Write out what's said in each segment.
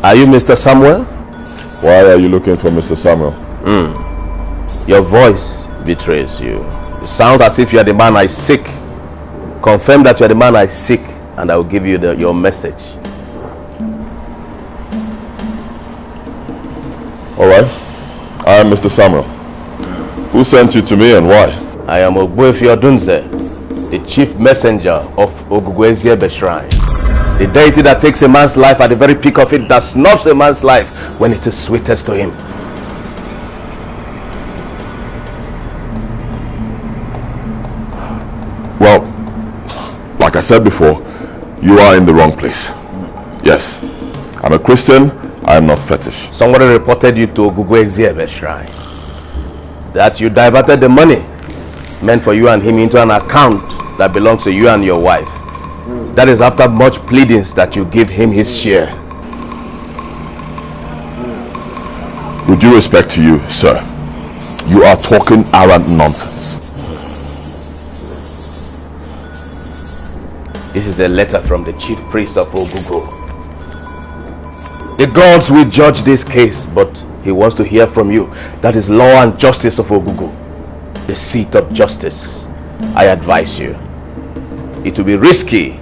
Are you Mr. Samuel? Why are you looking for Mr. Samuel? Your voice betrays you. It sounds as if you are the man I seek. Confirm that you are the man I seek, and I will give you your message. Alright. I am Mr. Samuel. Who sent you to me and why? I am Ogbuefi Odunze, the chief messenger of Ogugwezie Shrine. The deity that takes a man's life at the very peak of it, that snuffs a man's life when it is sweetest to him. Well, like I said before, you are in the wrong place. Yes, I'm a Christian, I am not fetish. Somebody reported you to Ogugwezie Shrine. That you diverted the money meant for you and him into an account that belongs to you and your wife. That is after much pleadings that you give him his share. With due respect to you, sir, you are talking arrant nonsense. This is a letter from the chief priest of Ogugo. The gods will judge this case, but he wants to hear from you. That is law and justice of Ogugo, the seat of justice. I advise you, it will be risky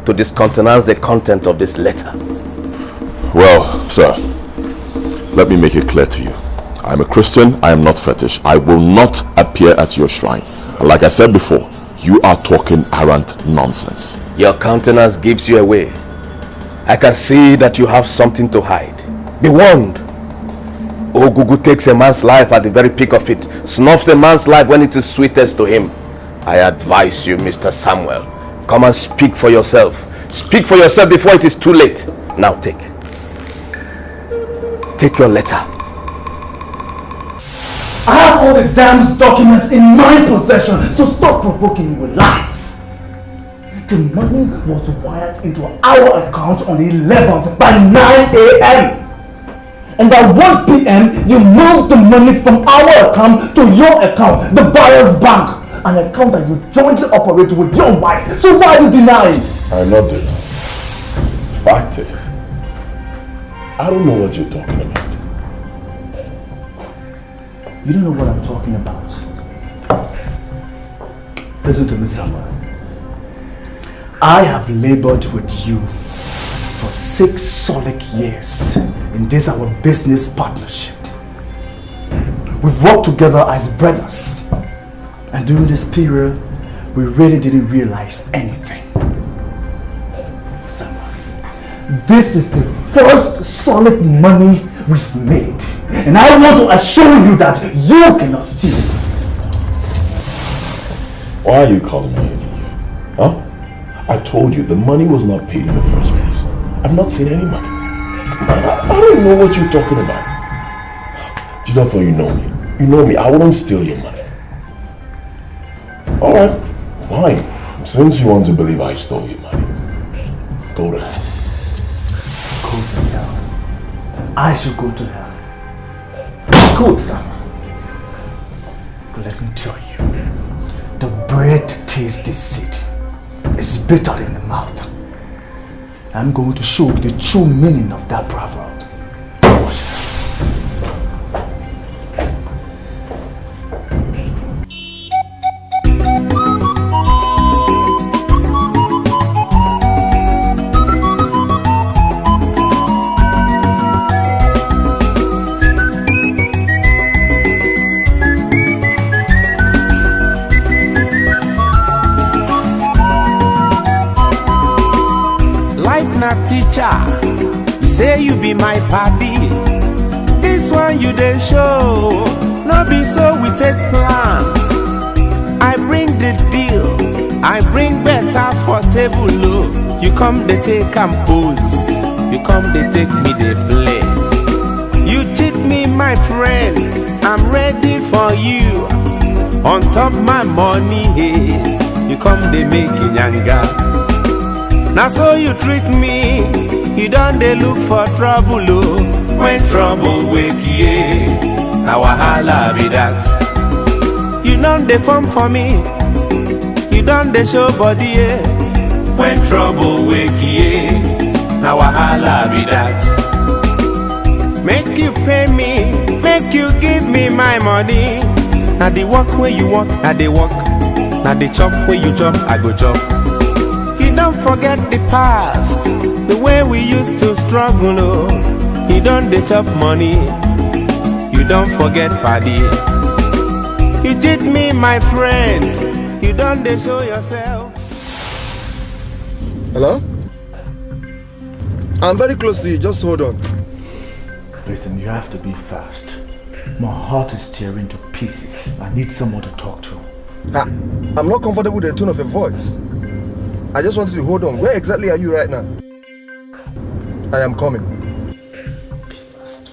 to discountenance the content of this letter. Well, sir, let me make it clear to you. I am a Christian, I am not fetish. I will not appear at your shrine. And like I said before, you are talking arrant nonsense. Your countenance gives you away. I can see that you have something to hide. Be warned. Ogugu takes a man's life at the very peak of it, snuffs a man's life when it is sweetest to him. I advise you, Mr. Samuel, come and speak for yourself. Speak for yourself before it is too late. Now take your letter. I have all the damn documents in my possession, so stop provoking me with lies. The money was wired into our account on the 11th by 9 a.m. And by 1 p.m. you moved the money from our account to your account, the buyer's bank, an account that you jointly operate with your wife. So why are you denying? I'm not denying. Fact is, I don't know what you're talking about. You don't know what I'm talking about. Listen to me, Samuel. I have labored with you for 6 solid years in this our business partnership. We've worked together as brothers, and during this period we really didn't realize anything. Samuel, this is the first solid money we've made, and I want to assure you that you cannot steal. Why are you calling me a thief? Huh? I told you the money was not paid in the first place. I've not seen any money. Come on, I don't know what you're talking about. Jennifer, you know me. You know me. I wouldn't steal your money. Alright, fine. Since you want to believe I stole your money, go to hell. Go to hell. I should go to hell. Good, Samuel. But let me tell you, the bread tastes deceit. It's bitter in the mouth. I'm going to show you the true meaning of that proverb. Teacher, you say you be my party. This one you dey show, no be so we take plan. I bring the deal, I bring better for table low. You come they take and pose, you come they take me they play. You cheat me my friend, I'm ready for you. On top my money, hey, you come they make nyanga. Now so you treat me, you don't they look for trouble, oh. When trouble wake ye, now wahala be that. You don't they form for me, you don't they show body, eh. When trouble wake ye, now wahala be that. make you pay me, make you give me my money. Now the work where you work, now the work. Now the chop where you chop, I go chop. You don't forget the past, the way we used to struggle. Oh. You don't dey chop money, you don't forget party. You cheat me, my friend, you don't dey show yourself. Hello? I'm very close to you, just hold on. Listen, you have to be fast. My heart is tearing to pieces. I need someone to talk to. I'm not comfortable with the tone of your voice. I just wanted to hold on. Where exactly are you right now? I am coming. Be fast.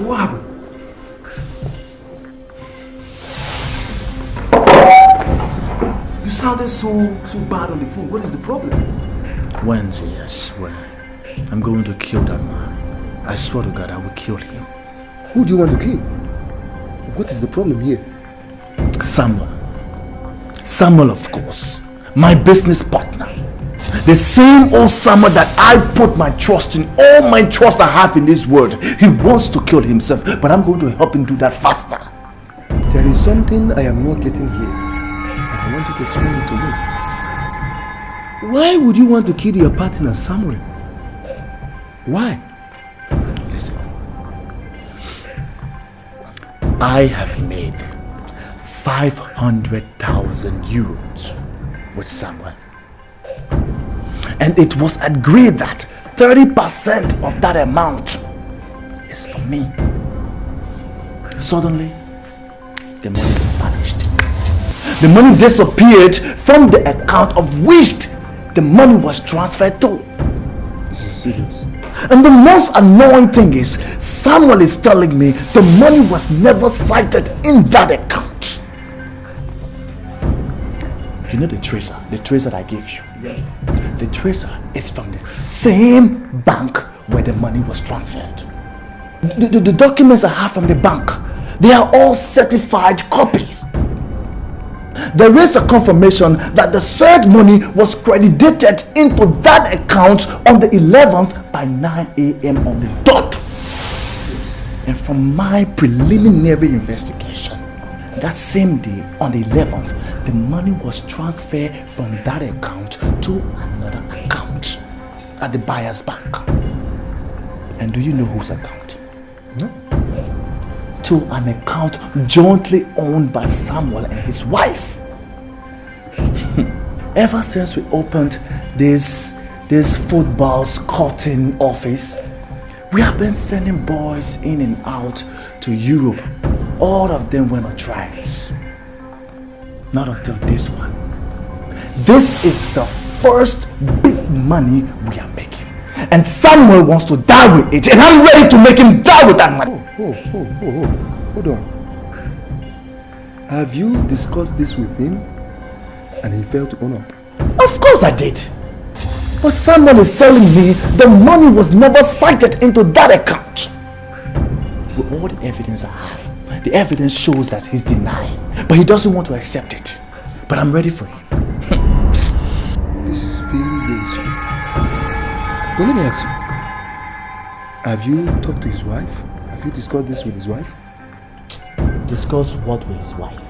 What happened? You sounded so bad on the phone. What is the problem? Wednesday, I swear, I'm going to kill that man. I swear to God, I will kill him. Who do you want to kill? What is the problem here? Samuel. Samuel, of course. My business partner. The same old Samuel that I put my trust in, all my trust I have in this world. He wants to kill himself, but I'm going to help him do that faster. There is something I am not getting here. I want you to explain it to me. Why would you want to kill your partner, Samuel? Why? Listen. I have made 500,000 euros with Samuel. And it was agreed that 30% of that amount is for me. Suddenly, the money vanished. The money disappeared from the account of which the money was transferred to. This is serious. And the most annoying thing is, Samuel is telling me the money was never cited in that account. You know the tracer that I gave you? Yeah. The tracer is from the same bank where the money was transferred. The documents I have from the bank, they are all certified copies. There is a confirmation that the said money was credited into that account on the 11th by 9 a.m. on the dot. And from my preliminary investigation, that same day on the 11th, the money was transferred from that account to another account at the buyer's bank. And do you know whose account? No. To an account jointly owned by Samuel and his wife. Ever since we opened this football scouting office, we have been sending boys in and out to Europe. All of them went on trials. Not until this one. This is the first big money we are making. And Samuel wants to die with it, and I'm ready to make him die with that money. Hold on. Have you discussed this with him and he failed to own up? Of course I did. But Samuel is telling me the money was never cited into that account. With all the evidence I have, the evidence shows that he's denying, but he doesn't want to accept it. But I'm ready for him. This is very, very strange. But let me ask you, have you talked to his wife? Have you discussed this with his wife? Discuss what with his wife?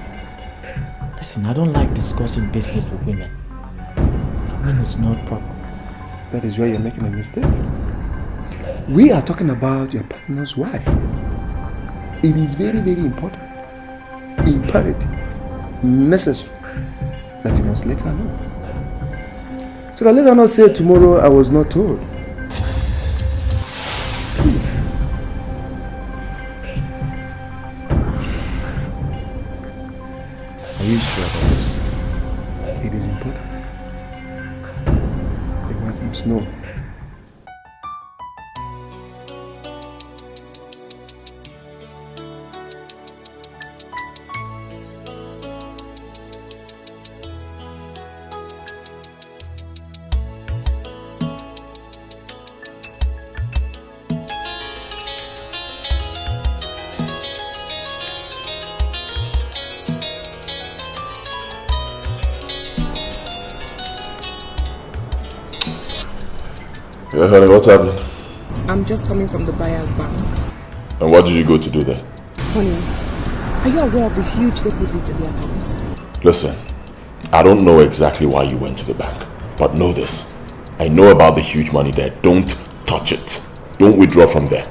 Listen, I don't like discussing business with women. For me, it's not proper. That is where you're making a mistake. We are talking about your partner's wife. It is very, very important, imperative, necessary that you must let her know. So that let her not say tomorrow I was not told. Please. Are you sure about this? It is important. The wife must know. Yeah, honey, what's happening? I'm just coming from the buyer's bank. And what did you go to do there? Honey, are you aware of the huge deposit in the account? Listen, I don't know exactly why you went to the bank, but know this. I know about the huge money there. Don't touch it. Don't withdraw from there.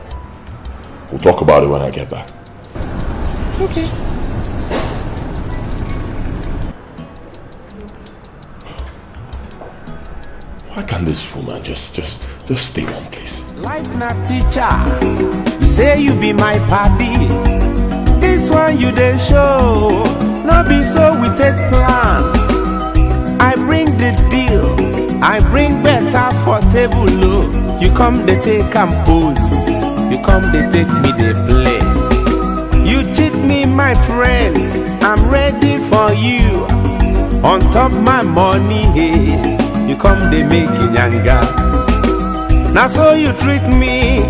We'll talk about it when I get back. Okay. Why can't this woman just stay one place? Life not teacher. You say you be my party. This one you dey show. No be so we take plan. I bring the deal. I bring better for table low. You come they take and pose. You come they take me they play. You cheat me my friend. I'm ready for you. On top my money hey. You come they make nyanga. Now so you treat me.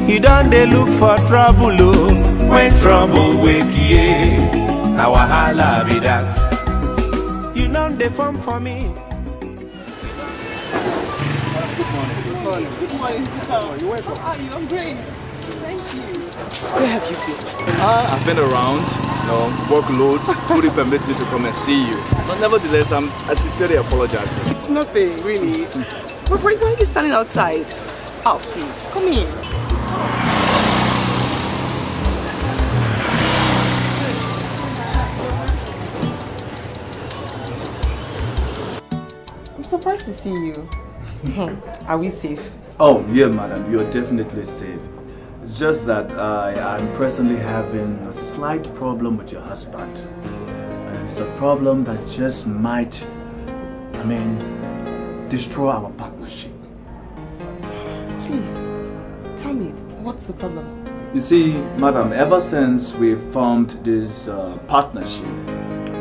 You don't they look for trouble oh. When trouble wake yeah. Now wahala be that. You know they form for me. Good morning, Sita. You're welcome. How are you? I'm great. Thank you. Where have you been? I've been around, workload wouldn't permit me to come and see you. But nevertheless, I sincerely apologize for it. It's nothing, really. But why are you standing outside? Oh, please, come in. I'm surprised to see you. Are we safe? Oh, yeah, madam. You're definitely safe. It's just that I'm presently having a slight problem with your husband. And it's a problem that just might, destroy our partnership. Please, tell me, what's the problem? You see, madam, ever since we formed this partnership,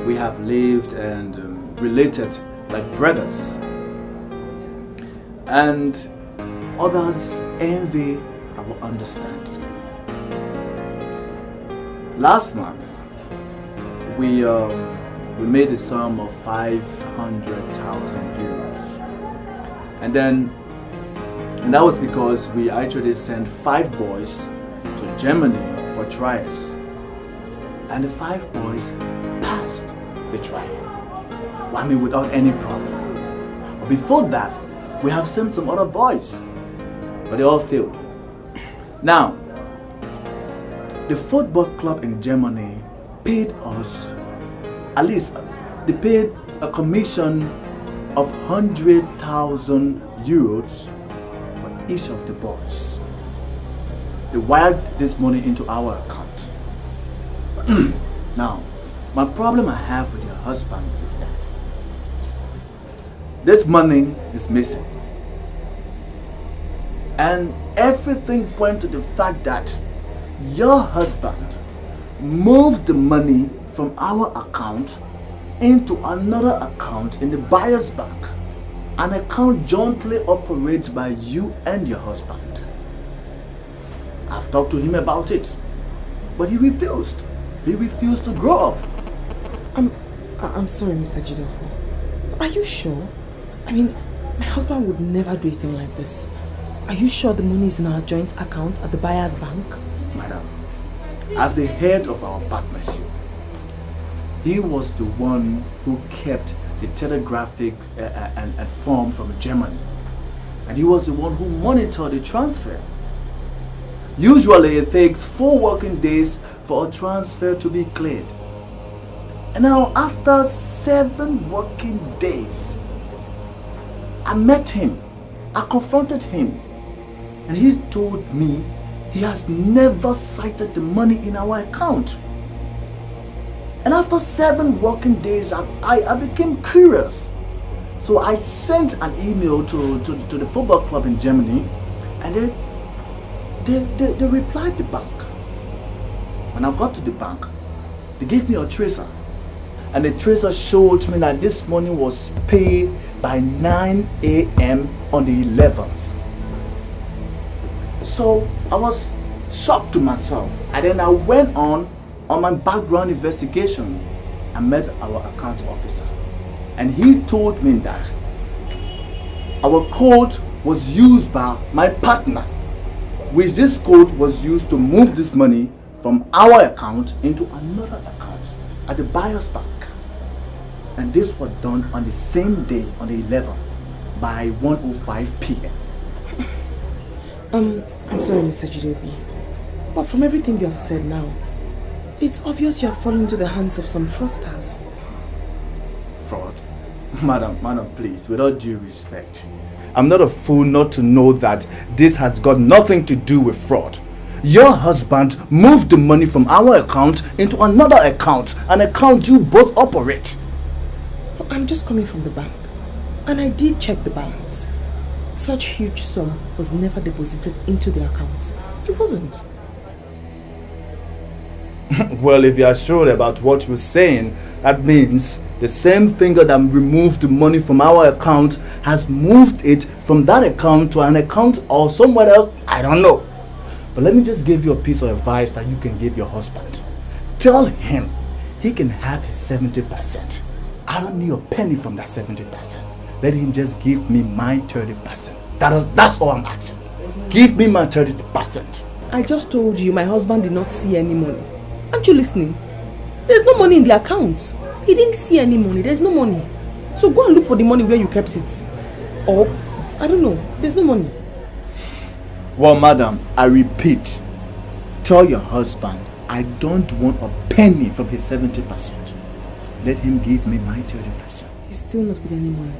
we have lived and related like brothers. And others envy our understanding. Last month, we made a sum of 500,000 euros. And that was because we actually sent 5 boys to Germany for trials. And the 5 boys passed the trial. Without any problem. But before that, we have sent some other boys, but they all failed. Now, the football club in Germany paid us, at least they paid a commission of 100,000 euros for each of the boys. They wired this money into our account. Now, my problem I have with your husband is that this money is missing. And everything points to the fact that your husband moved the money from our account into another account in the buyer's bank. An account jointly operates by you and your husband. I've talked to him about it, but he refused. He refused to grow up. I'm sorry, Mr. Jidofo. Are you sure? My husband would never do a thing like this. Are you sure the money is in our joint account at the buyer's bank? Madam, as the head of our partnership, he was the one who kept the telegraphic and form from Germany. And he was the one who monitored the transfer. Usually it takes 4 working days for a transfer to be cleared. And now after 7 working days, I met him, I confronted him, and he told me he has never cited the money in our account. And after 7 working days, I became curious. So I sent an email to the football club in Germany, and they replied the bank. When I got to the bank, they gave me a tracer. And the tracer showed me that this money was paid by 9 a.m. on the 11th. So I was shocked to myself. And then I went on my background investigation. I met our account officer. And he told me that our code was used by my partner, which this code was used to move this money from our account into another account at the buyer's bank. And this was done on the same day, on the 11th, by 1:05 p.m. I'm sorry, Mr. Jidebi, but from everything you have said now, it's obvious you have fallen into the hands of some fraudsters. Fraud? Madam, please, with all due respect, I'm not a fool not to know that this has got nothing to do with fraud. Your husband moved the money from our account into another account, an account you both operate. But I'm just coming from the bank, and I did check the balance. Such huge sum was never deposited into the account. It wasn't. Well, if you are sure about what you're saying, that means the same finger that removed the money from our account has moved it from that account to an account or somewhere else. I don't know. But let me just give you a piece of advice that you can give your husband. Tell him he can have his 70%. I don't need a penny from that 70%. Let him just give me my 30%. That's all I'm asking. Give me my 30%. I just told you my husband did not see any money. Aren't you listening? There's no money in the account. He didn't see any money. There's no money. So go and look for the money where you kept it. Or, I don't know. There's no money. Well, madam, I repeat. Tell your husband I don't want a penny from his 70%. Let him give me my 30%. He's still not with any money.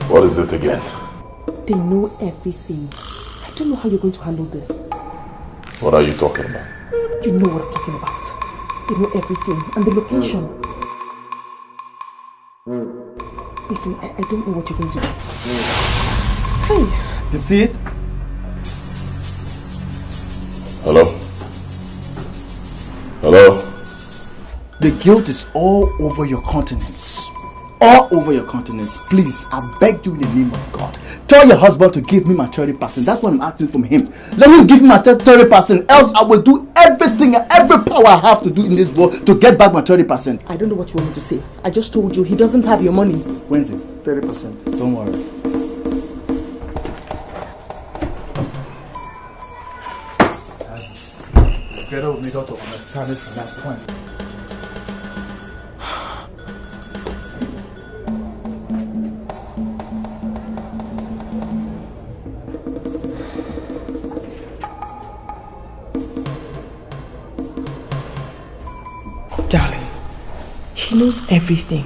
What is it again? They know everything. I don't know how you're going to handle this. What are you talking about? You know what I'm talking about. They know everything and the location. Listen, I don't know what you're going to do. Hey! You see it? Hello? Hello? The guilt is all over your countenance. All over your countenance. Please, I beg you in the name of God. Tell your husband to give me my 30%. That's what I'm asking from him. Let him give me my 30%. Else I will do everything and every power I have to do in this world to get back my 30%. I don't know what you want me to say. I just told you he doesn't have your money. When's it? 30%. Don't worry. It's better with me not to understand this from that point. Darling, he knows everything.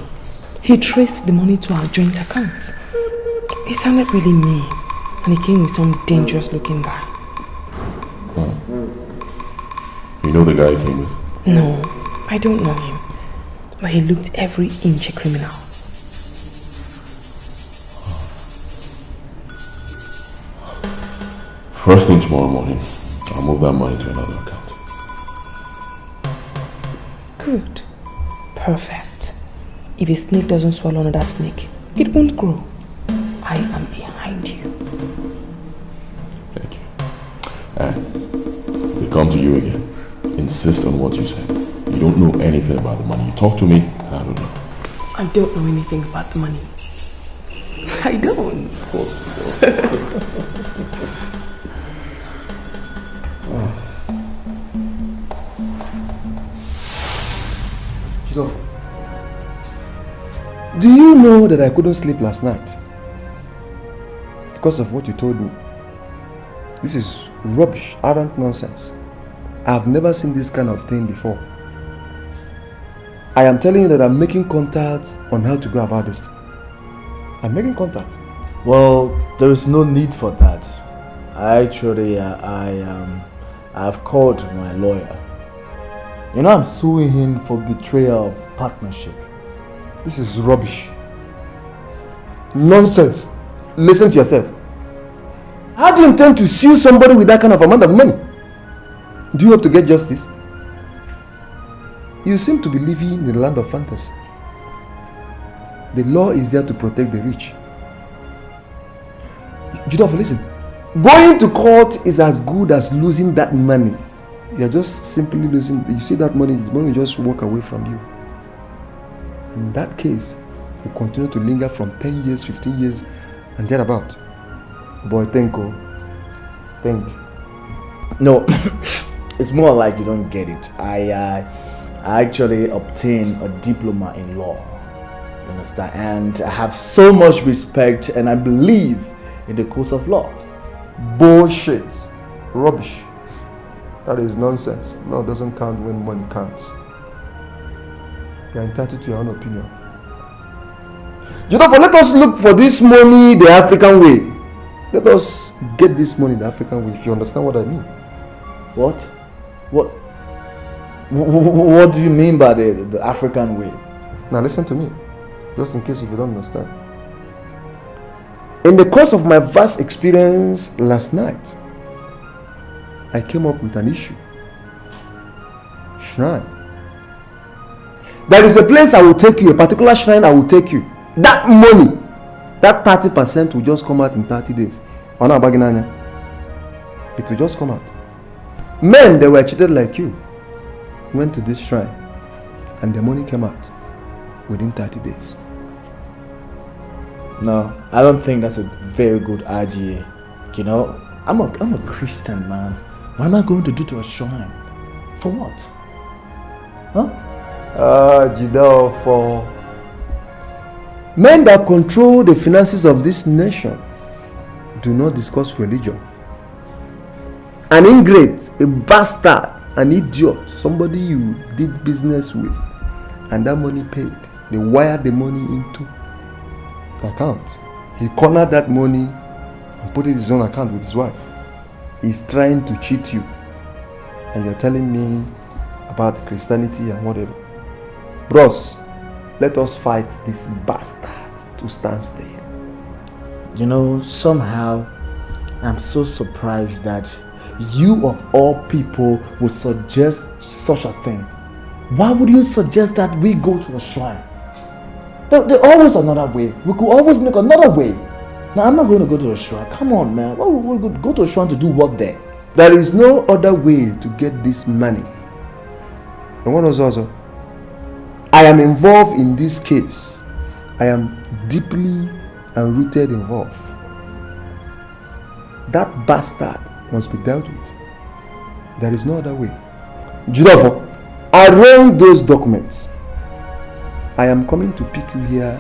He traced the money to our joint account. He sounded really mean, and he came with some dangerous looking guy. You know the guy he came with? No, I don't know him. But he looked every inch a criminal. First thing tomorrow morning, I'll move that money to another account. Good. Perfect. If a snake doesn't swallow another snake, it won't grow. I am behind you. Thank you. And they come to you again. Insist on what you said. You don't know anything about the money. You talk to me, and I don't know. I don't know anything about the money. I don't. Of course you don't. Do you know that I couldn't sleep last night? Because of what you told me. This is rubbish, arrant nonsense. I've never seen this kind of thing before. I am telling you that I'm making contact on how to go about this thing. I'm making contact. Well, there is no need for that. Actually, I've called my lawyer. You know, I'm suing him for betrayal of partnership. This is rubbish. Nonsense. Listen to yourself. How do you intend to sue somebody with that kind of amount of money? Do you hope to get justice? You seem to be living in the land of fantasy. The law is there to protect the rich. Judolfo, listen. Going to court is as good as losing that money. You're just simply losing. You see that money, the money will just walk away from you. In that case, will continue to linger from 10 years, 15 years, and thereabout. Boy, thank you. Thank you. No, it's more like you don't get it. I actually obtained a diploma in law. You understand? And I have so much respect and I believe in the course of law. Bullshit. Rubbish. That is nonsense. Law doesn't count when money counts. You are entitled to your own opinion. Judolfo, let us look for this money the African way. Let us get this money the African way, if you understand what I mean. What? What do you mean by the African way? Now listen to me, just in case if you don't understand. In the course of my vast experience last night, I came up with an issue. Shrine. There is a place I will take you, a particular shrine I will take you. That money, that 30% will just come out in 30 days. It will just come out. Men that were cheated like you went to this shrine and the money came out within 30 days. No, I don't think that's a very good idea. You know, I'm a Christian, man. What am I going to do to a shrine? For what? Huh? Judolfo. Men that control the finances of this nation do not discuss religion. An ingrate, a bastard, an idiot, somebody you did business with, and that money paid. They wired the money into the account. He cornered that money and put it in his own account with his wife. He's trying to cheat you. And you're telling me about Christianity and whatever. Bros, let us fight this bastard to stand still. You know, somehow I'm so surprised that you of all people would suggest such a thing. Why would you suggest that we go to a shrine? There's always another way. We could always make another way. Now, I'm not going to go to a shrine. Come on, man. Why would we go to a shrine to do what there? There is no other way to get this money. And what was also? I am involved in this case. I am deeply and rooted involved. That bastard must be dealt with. There is no other way. Judolfo, arrange those documents. I am coming to pick you here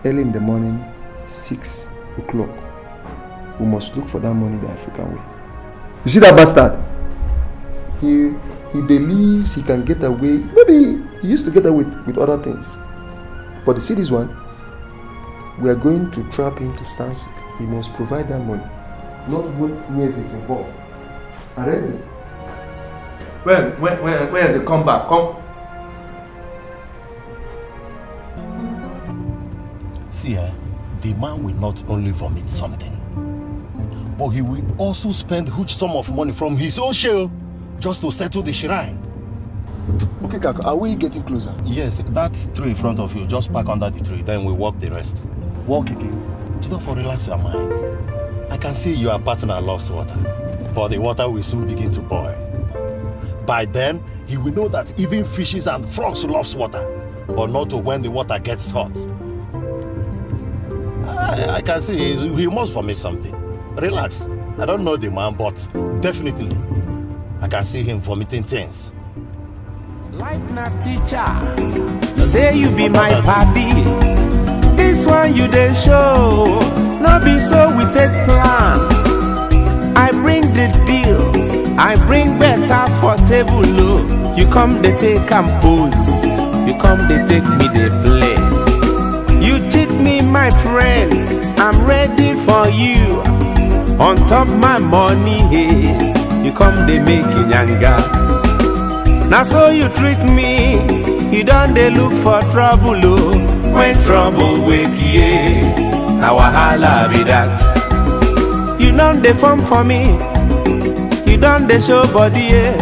early in the morning, 6 o'clock. We must look for that money the African way. You see that bastard? He believes he can get away. Maybe he used to get away with other things. But you see this one? We are going to trap him to stand still. He must provide that money. Not where it's involved. Already? Where is the comeback? Come. See, the man will not only vomit something, but he will also spend a huge sum of money from his own share just to settle the shrine. Okay, Kaka, are we getting closer? Yes, that tree in front of you, just park under the tree, then we walk the rest. Walk again. Just for relax your mind. I can see your partner loves water, but the water will soon begin to boil. By then, he will know that even fishes and frogs loves water, but not when the water gets hot. I can see he must vomit something. Relax. I don't know the man, but definitely, I can see him vomiting things. Life na teacher, say you be my party. This one you dey show, no be so we take plan. I bring the deal, I bring better for table low. You come they take and pose, you come they take me they play. You cheat me my friend, I'm ready for you. On top my money, hey, you come they make inyanga. Now so you treat me, you don't they look for trouble, oh. When trouble wake ye, now wahala be that. You don't they form for me, you don't they show body, eh.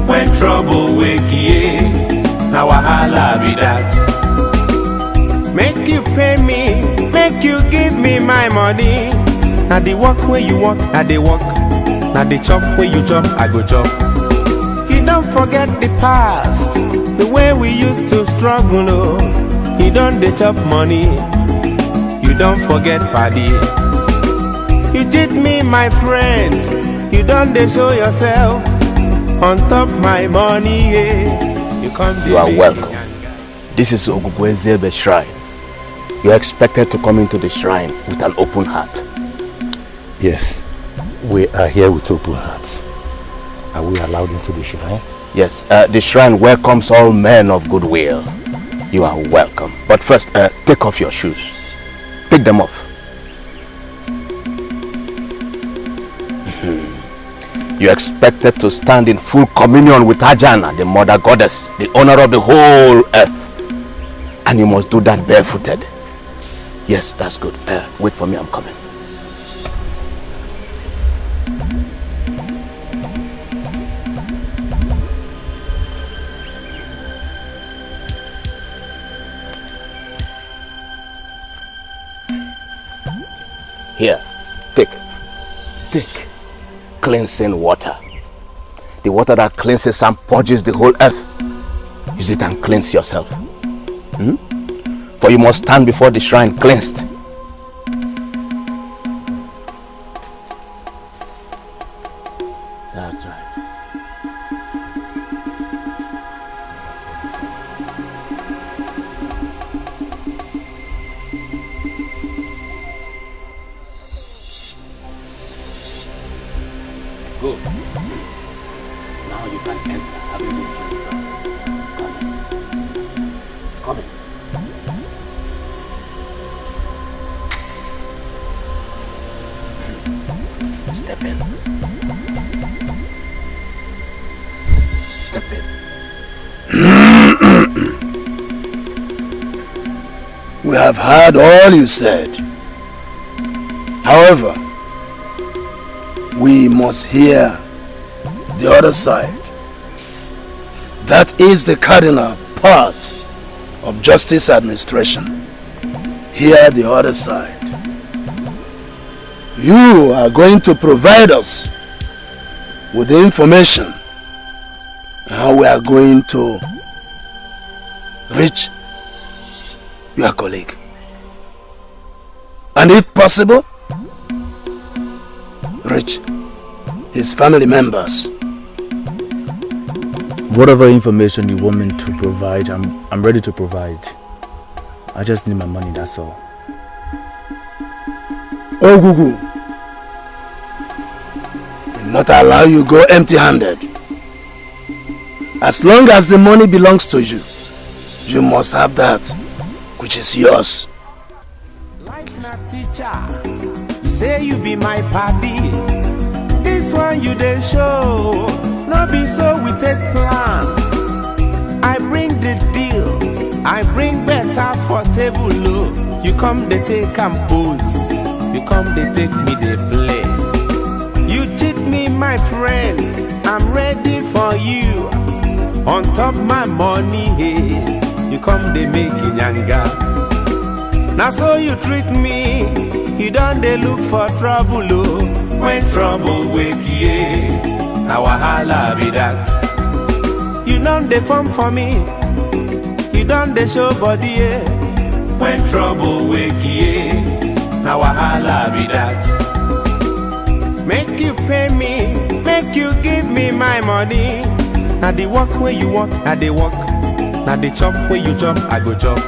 When trouble wake ye, Now wahala be that. Make you pay me, make you give me my money. Now the work where you work, I dey work. Now the chop where you chop, I go chop. You don't forget the past, the way we used to struggle. Oh. You don't dey chop money, you don't forget party. You cheat me, my friend. You don't dey show yourself on top my money. Yeah. You are welcome. This is Ogugwezebe Shrine. You are expected to come into the shrine with an open heart. Yes, we are here with open hearts. Are we allowed into the shrine? Yes, the shrine welcomes all men of goodwill. You are welcome. But first, take off your shoes. Take them off. You are expected to stand in full communion with Ajana, the mother goddess, the owner of the whole earth. And you must do that barefooted. Yes, that's good. Wait for me, I'm coming. Here, take cleansing water. The water that cleanses and purges the whole earth. Use it and cleanse yourself. For you must stand before the shrine cleansed. That's right. Good. Now you can enter. Have you been Come in. Step in. Step in. We have heard all you said. However, we must hear the other side. That is the cardinal part of justice administration. Hear the other side. You are going to provide us with the information how we are going to reach your colleague. And if possible, reach his family members. Whatever information you want me to provide, I'm ready to provide. I just need my money, that's all. Ogugu will not allow you go empty-handed. As long as the money belongs to you, you must have that which is yours. Like na teacher, you say you be my party. This one you dey show, no be so we take plan. I bring the deal, I bring better for table. Oh. You come they take and pose, you come they take me they play. You cheat me, my friend, I'm ready for you. On top my money, hey. You come they make it younger. Now so you treat me, you don't they look for trouble. Oh. When trouble wake ye, now wahala be that. You don't they form for me, you don't they show body. Yeah. When trouble wake ye, now wahala be that. Make you pay me, make you give me my money. Now the work where you work, I dey work. Now the chop where you chop, I go chop.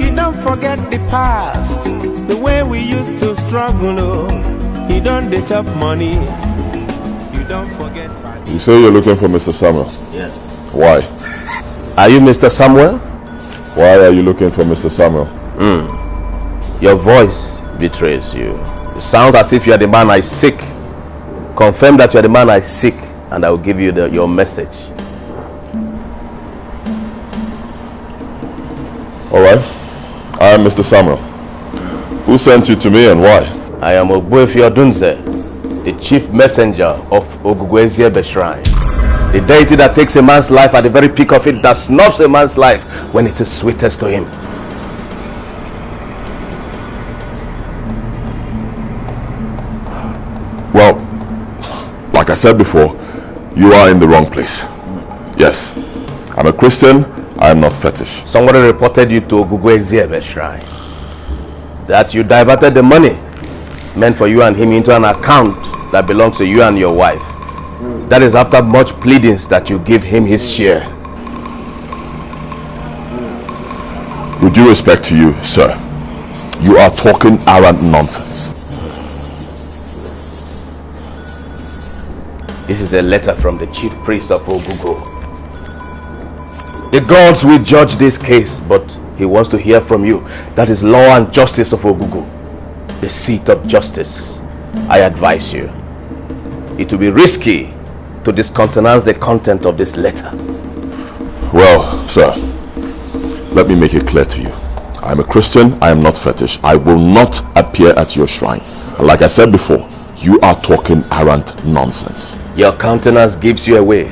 You don't forget the past, the way we used to struggle. Oh. You don't dey chop money, you don't forget past. You say you're looking for Mr. Samuel? Yes. Why? Are you Mr. Samuel? Why are you looking for Mr. Samuel? Your voice betrays you. It sounds as if you are the man I seek. Confirm that you are the man I seek, and I will give you your message. Alright. I am Mr. Samuel. Who sent you to me and why? I am Ogbuefi Odunze, the chief messenger of Ogugwezebe Shrine. The deity that takes a man's life at the very peak of it, that snuffs a man's life when it is sweetest to him. Well, like I said before, you are in the wrong place. Yes, I'm a Christian, I am not fetish. Somebody reported you to Ogugu Eziebe shrine. That you diverted the money meant for you and him into an account that belongs to you and your wife. That is after much pleadings that you give him his share. With due respect to you, sir, you are talking arrant nonsense. This is a letter from the chief priest of Ogugu. The gods will judge this case, but he wants to hear from you. That is law and justice of Ogugu, the seat of justice. I advise you, it will be risky to discountenance the content of this letter. Well, sir, let me make it clear to you. I am a Christian, I am not fetish. I will not appear at your shrine. And like I said before, you are talking arrant nonsense. Your countenance gives you away.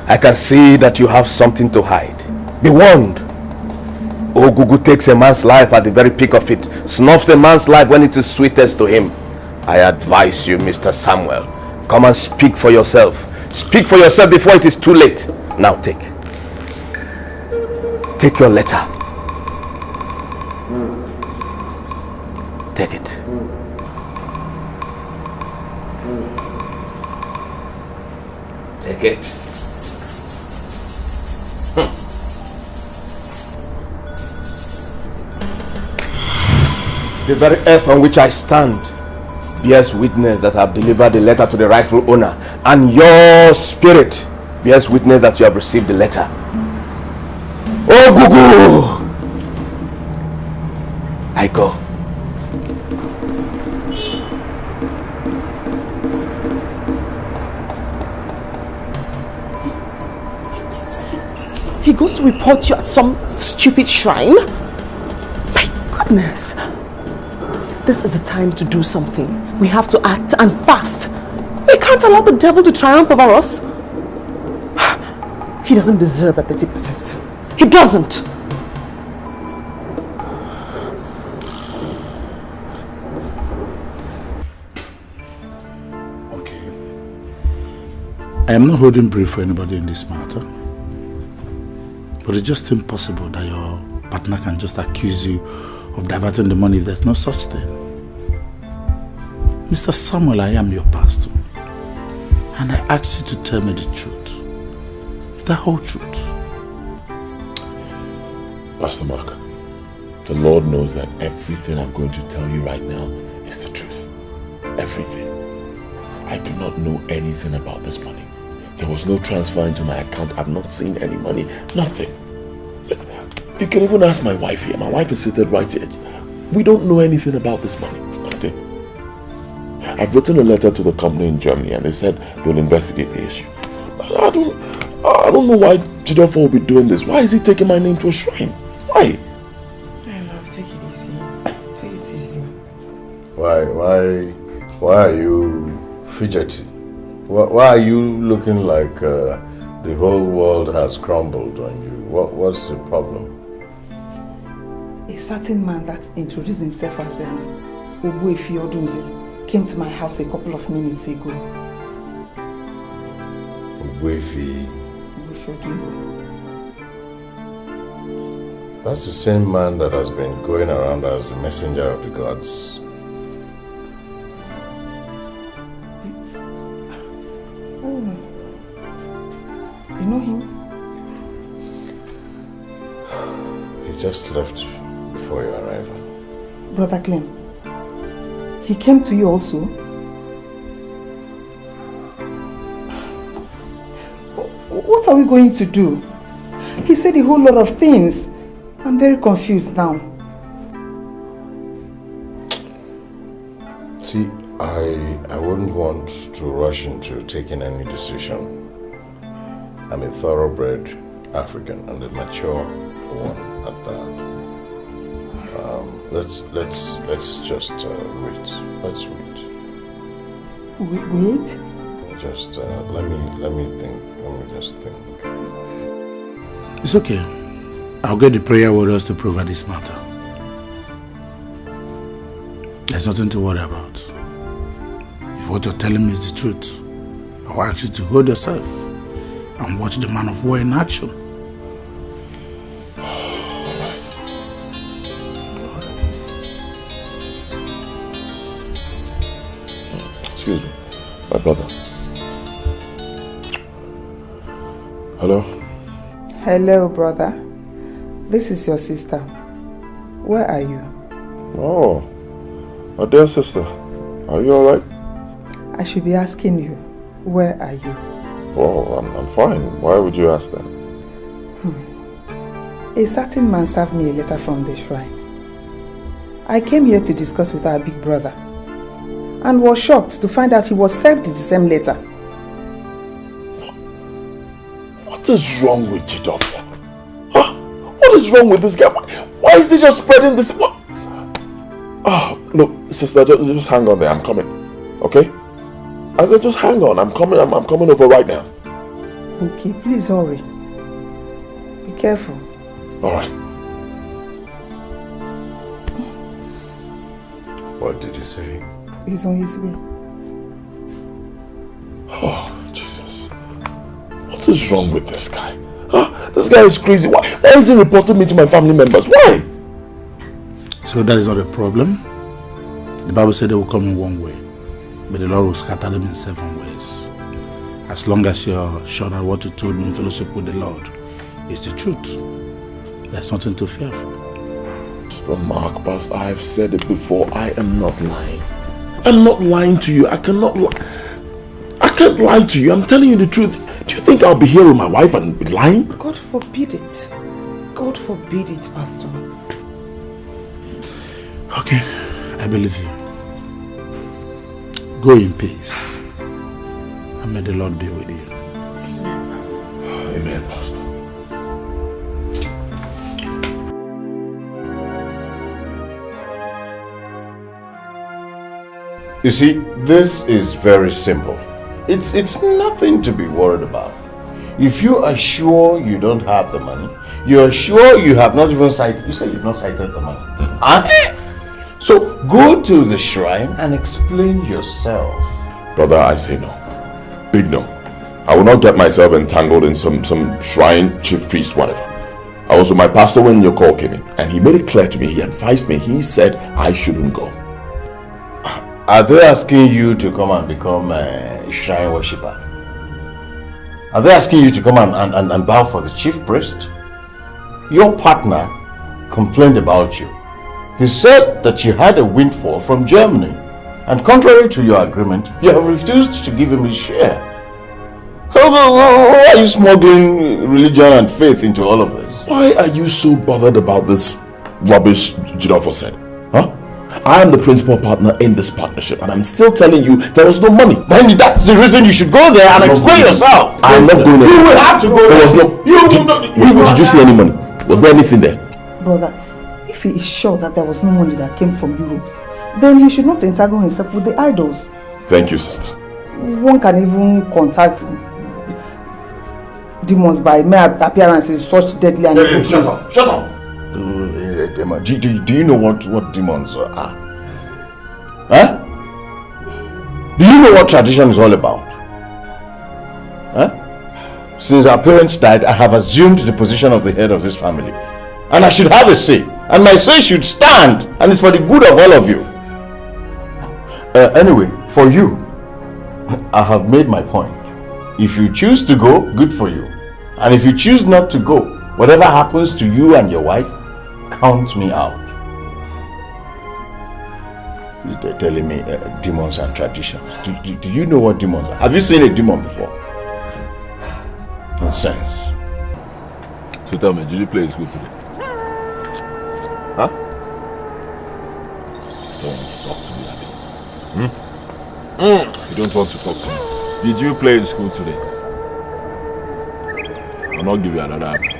I can see that you have something to hide. Be warned. Ogugu takes a man's life at the very peak of it, snuffs a man's life when it is sweetest to him. I advise you, Mr. Samuel, come and speak for yourself. Speak for yourself before it is too late. Now take your letter. Take it. Take it. The very earth on which I stand bears witness that I have delivered the letter to the rightful owner, and your spirit bears witness that you have received the letter. Oh, Gugu! I go. He goes to report you at some stupid shrine? My goodness. This is the time to do something. We have to act and fast. We can't allow the devil to triumph over us. He doesn't deserve that 30%. He doesn't. Okay. I am not holding brief for anybody in this matter. But it's just impossible that your partner can just accuse you of diverting the money if there's no such thing. Mr. Samuel, I am your pastor. And I ask you to tell me the truth. The whole truth. Pastor Mark, the Lord knows that everything I'm going to tell you right now is the truth. Everything. I do not know anything about this money. There was no transfer into my account. I've not seen any money. Nothing. You can even ask my wife here. My wife is seated right here. We don't know anything about this money. Nothing. I've written a letter to the company in Germany and they said they'll investigate the issue. I don't know why Jidofa will be doing this. Why is he taking my name to a shrine? Why? I love, take it easy. Take it easy. Why are you fidgety? Why are you looking like the whole world has crumbled on you? What's the problem? A certain man that introduced himself as Ogbuefi Odunze came to my house a couple of minutes ago. Ogbuefi Odunze. That's the same man that has been going around as the messenger of the gods. You know him? He just left before your arrival. Brother Clem, he came to you also? What are we going to do? He said a whole lot of things. I'm very confused now. See, I wouldn't want to rush into taking any decision. I'm a thoroughbred African and a mature one at that. Let's just wait. Let's wait. Wait? Just let me think. Let Let me just think. It's okay. I'll get the prayer warriors to provide this matter. There's nothing to worry about. If what you're telling me is the truth, I'll ask you to hold yourself and watch the man of war in action. Excuse me, my brother. Hello? Hello, brother. This is your sister. Where are you? Oh, my dear sister. Are you alright? I should be asking you, where are you? Oh, I'm fine. Why would you ask that? A certain man served me a letter from the shrine. I came here to discuss with our big brother and was shocked to find out he was served the same letter. What is wrong with you, doctor? Huh? What is wrong with this guy? Why is he just spreading this? What? Oh, no, sister, just hang on there. I'm coming. Okay? I said, just hang on. I'm coming. I'm coming over right now. Okay, please hurry. Be careful. All right. What did you say? He's on his way. Oh, Jesus. What is wrong with this guy? Huh? This guy is crazy. Why is he reporting me to my family members? Why? So that is not a problem. The Bible said they will come in one way, but the Lord will scatter them in 7 ways. As long as you're sure that what you told me in fellowship with the Lord is the truth, there's nothing to fear for. Mr. Mark, Pastor, I've said it before. I am not lying. I'm not lying to you. I cannot lie. I can't lie to you. I'm telling you the truth. Do you think I'll be here with my wife and be lying? God forbid it. God forbid it, Pastor. Okay, I believe you. Go in peace. And may the Lord be with you. Amen, Pastor. Amen, Pastor. You see, this is very simple. It's nothing to be worried about. If you are sure you don't have the money, you are sure you have not even cited, you say you've not cited the money. So go to the shrine and explain yourself. Brother, I say no. Big no. I will not get myself entangled in some shrine, chief priest, whatever. I was with my pastor when your call came in, and he made it clear to me, he advised me, he said I shouldn't go. Are they asking you to come and become a shrine worshipper? Are they asking you to come and bow for the chief priest? Your partner complained about you. He said that you had a windfall from Germany, and contrary to your agreement, you have refused to give him his share. Why are you smuggling religion and faith into all of this? Why are you so bothered about this rubbish Jidofo said? Huh? I am the principal partner in this partnership, and I'm still telling you there was no money. Maybe that's the reason you should go there and explain yourself. I'm not going there. You will have to go there. There was no. Did you see any money? Was there anything there? Brother, if he is sure that there was no money that came from Europe, then he should not entangle himself with the idols. Thank you, sister. One can even contact demons by mere appearances such deadly and evil. Shut up! Shut up! Do you know what demons are? Huh? Do you know what tradition is all about? Huh? Since our parents died, I have assumed the position of the head of this family. And I should have a say. And my say should stand. And it's for the good of all of you. Anyway, for you, I have made my point. If you choose to go, good for you. And if you choose not to go, whatever happens to you and your wife, count me out. They're telling me demons and traditions. Do you know what demons are? Have you seen a demon before? Nonsense. So tell me, did you play in school today? Huh? Don't want to talk to me, Abi. You don't want to talk to me. Did you play in school today? I'll not give you another apple.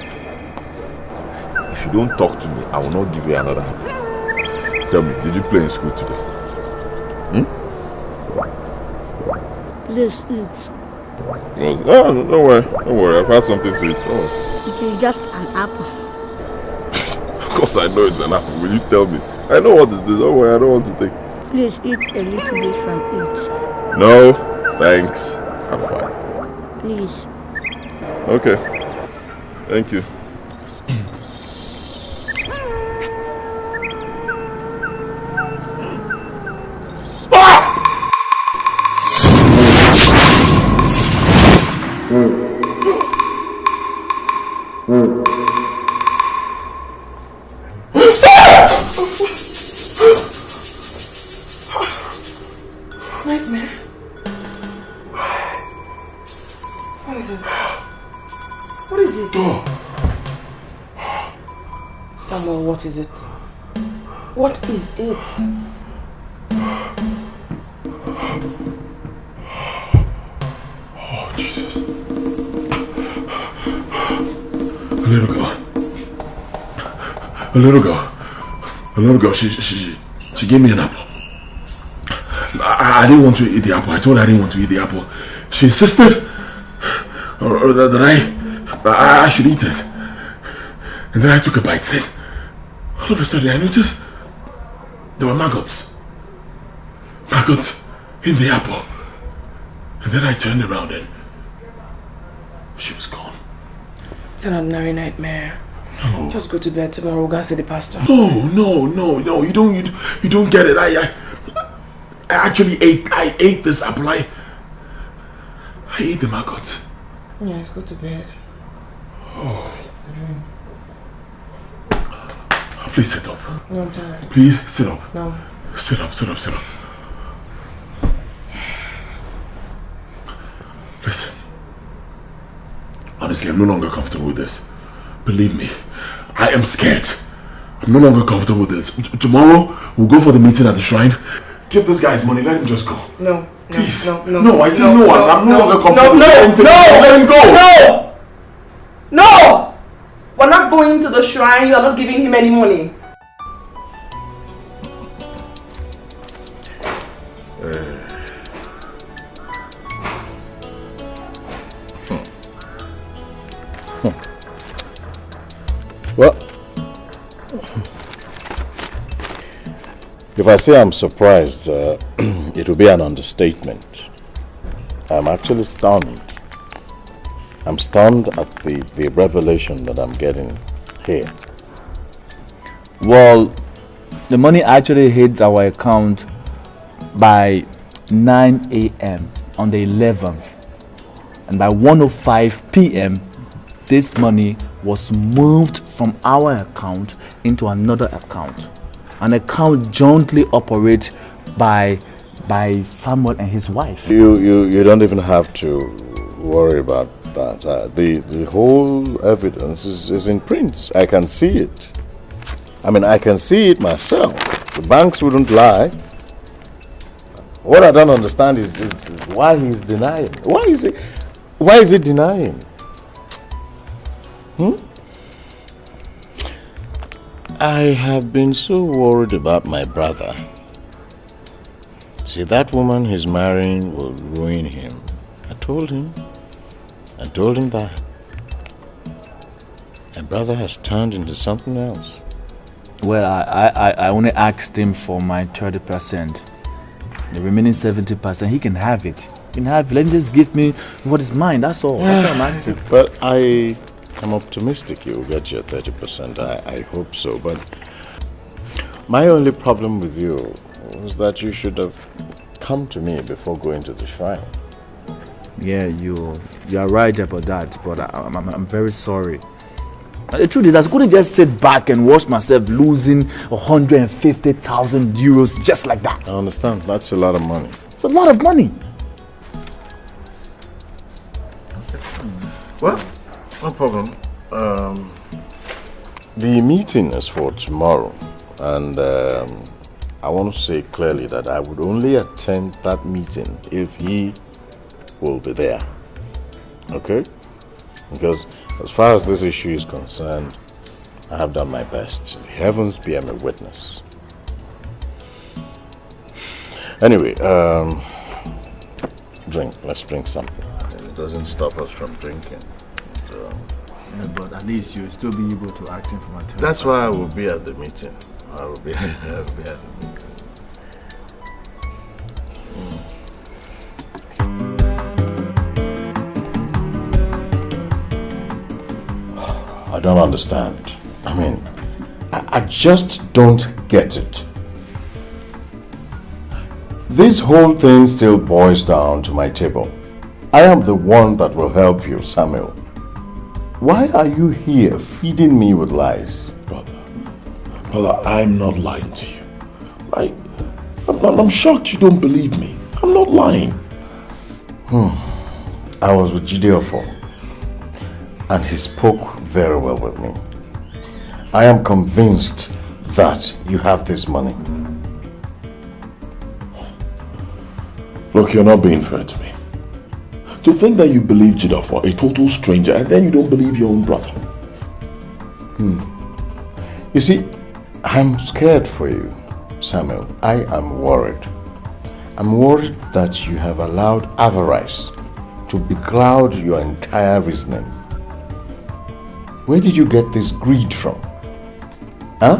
If you don't talk to me, I will not give you another apple. Tell me, did you play in school today? Please eat. No, don't worry. Don't worry. I've had something to eat. Don't worry. It is just an apple. Of course I know it's an apple. Will you tell me? I know what it is. Don't worry. I don't want to take. Please eat a little bit from it. No, thanks. I'm fine. Please. Okay. Thank you. Nightmare. What is it? What is it? Samuel, what is it? What is it? Oh, Jesus. A little girl. She gave me an apple. I didn't want to eat the apple. I told her I didn't want to eat the apple. She insisted that I should eat it. And then I took a bite. Then all of a sudden I noticed there were maggots. Maggots in the apple. And then I turned around and she was gone. It's an ordinary nightmare. No. Just go to bed tomorrow. We'll go and see the pastor. No. You don't get it. I actually ate this apple. I ate the maggots. Yes, go to bed. Oh. Please sit up. No, I'm tired. Please sit up. No. Sit up. Listen. Honestly, I'm no longer comfortable with this. Believe me, I am scared. I'm no longer comfortable with this. Tomorrow, we'll go for the meeting at the shrine. Give this guy his money, let him just go. No. Please. No, I said no. I'm no longer comfortable. Let him go. No! We're not going to the shrine. You are not giving him any money. Well, if I say I'm surprised, it will be an understatement. I'm actually stunned. I'm stunned at the revelation that I'm getting here. Well, the money actually hits our account by 9 a.m. on the 11th. And by 1:05 p.m., this money was moved from our account into another account. An account jointly operated by Samuel and his wife. You don't even have to worry about that. The whole evidence is in print. I can see it. I mean, I can see it myself. The banks wouldn't lie. What I don't understand is why he's denying. Why is he denying? I have been so worried about my brother. See, that woman he's marrying will ruin him. I told him that. My brother has turned into something else. Well, I only asked him for my 30%. The remaining 70%, he can have it. He can have it. Let him just give me what is mine, that's all. That's what I'm asking. But I'm optimistic you'll get your 30%. I hope so. But my only problem with you was that you should have come to me before going to the shrine. Yeah, you are right about that, but I'm very sorry. The truth is, I couldn't just sit back and watch myself losing 150,000 euros just like that. I understand. That's a lot of money. It's a lot of money. Well, no problem. The meeting is for tomorrow, and I want to say clearly that I would only attend that meeting if he will be there. Okay? Because as far as this issue is concerned, I have done my best. The heavens be a witness. Anyway, drink. Let's drink something. doesn't stop us from drinking. So, yeah, but at least you'll still be able to act in front of me. That's why I will be at the meeting. I will be at the meeting. I don't understand. I mean, I just don't get it. This whole thing still boils down to my table. I am the one that will help you, Samuel. Why are you here feeding me with lies? Brother, I'm not lying to you. I'm shocked you don't believe me. I'm not lying. I was with Edochie, and he spoke very well with me. I am convinced that you have this money. Look, you're not being fair to me. To think that you believe Edochie, a total stranger, and then you don't believe your own brother. You see, I'm scared for you, Samuel. I am worried. I'm worried that you have allowed avarice to becloud your entire reasoning. Where did you get this greed from? Huh?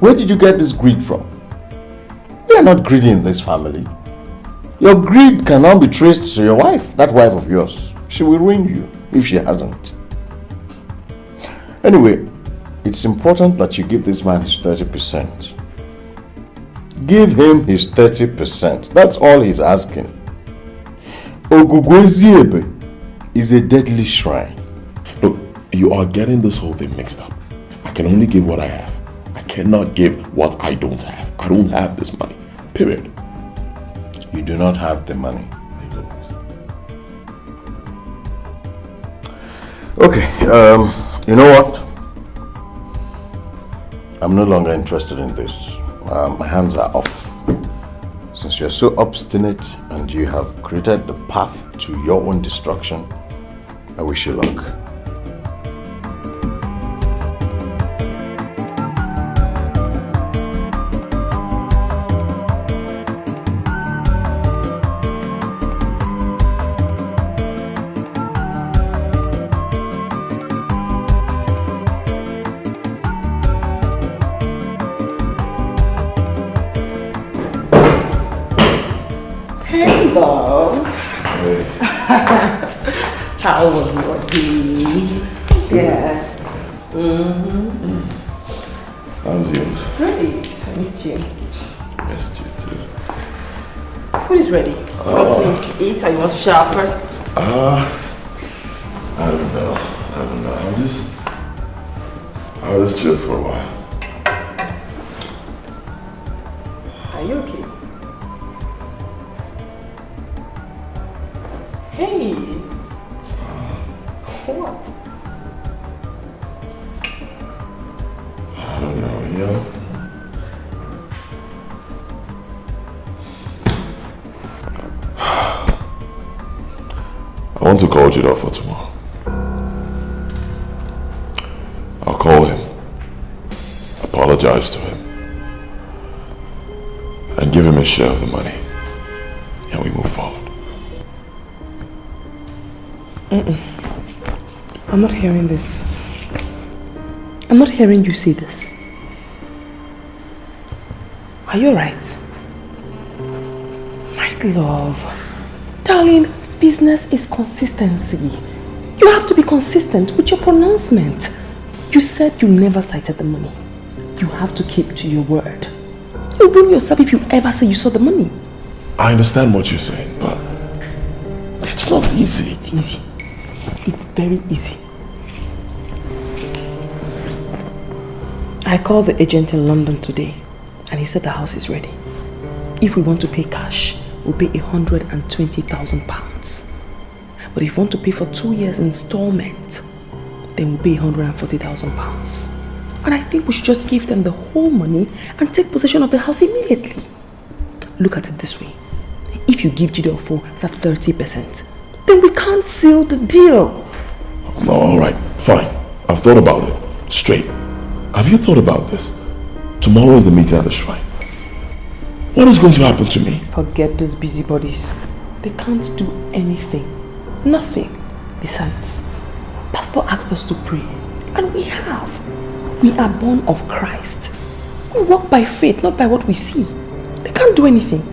Where did you get this greed from? We are not greedy in this family. Your greed cannot be traced to your wife, that wife of yours. She will ruin you if she hasn't. Anyway, it's important that you give this man his 30%. Give him his 30%. That's all he's asking. Ogugweziebe is a deadly shrine. Look, you are getting this whole thing mixed up. I can only give what I have. I cannot give what I don't have. I don't have this money. Period. You do not have the money. I don't. Okay, you know what? I'm no longer interested in this. My hands are off. Since you're so obstinate and you have created the path to your own destruction, I wish you luck. How was your day? Yeah. How was yours? Great. I missed you. Missed you too. Food is ready. You want to eat or you want to shower first? I don't know. I'll just chill for a while. Are you okay? Hey. What? I don't know, you know? I want to call Edochie for tomorrow. I'll call him, apologize to him, and give him a share of the money. And we move forward. I'm not hearing this. I'm not hearing you say this. Are you alright? My love. Darling, business is consistency. You have to be consistent with your pronouncement. You said you never cited the money. You have to keep to your word. You'll ruin yourself if you ever say you saw the money. I understand what you're saying, but it's not easy. It's easy. It's very easy. I called the agent in London today and he said the house is ready. If we want to pay cash, we'll pay £120,000. But if we want to pay for 2 years installment, then we'll pay £140,000. And I think we should just give them the whole money and take possession of the house immediately. Look at it this way. If you give Edochie that 30%, then we can't seal the deal. No, alright, fine. I've thought about it. Straight. Have you thought about this? Tomorrow is the meeting at the shrine. What is going to happen to me? Forget those busybodies. They can't do anything. Nothing. Besides, Pastor asked us to pray. And we have. We are born of Christ. We walk by faith, not by what we see. They can't do anything.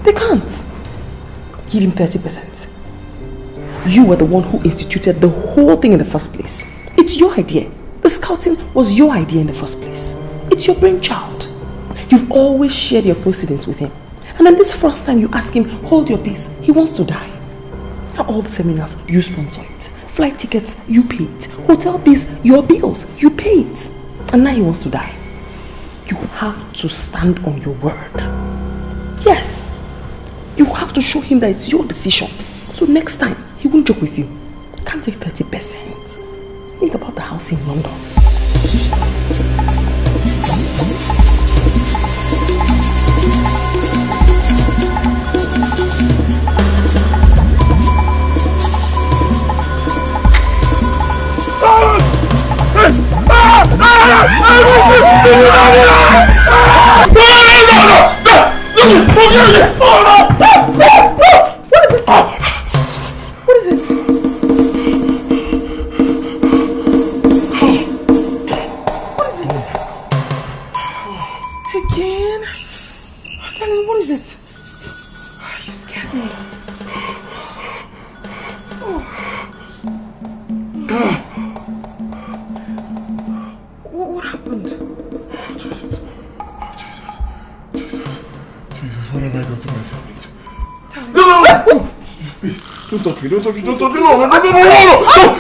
They can't. Give him 30%. You were the one who instituted the whole thing in the first place. It's your idea. The scouting was your idea in the first place. It's your brainchild. You've always shared your proceedings with him. And then this first time you ask him, hold your peace, he wants to die. Now all the seminars, you sponsor it. Flight tickets, you pay it. Hotel bills, your bills, you pay it. And now he wants to die. You have to stand on your word. Yes. You have to show him that it's your decision. So next time, he won't joke with you. Can't take 30%. Think about the house in London. What is it? Again? Darling, what is it? You scared me. What happened? Jesus, what have I done to myself? No! Please, don't touch me, don't touch me. No,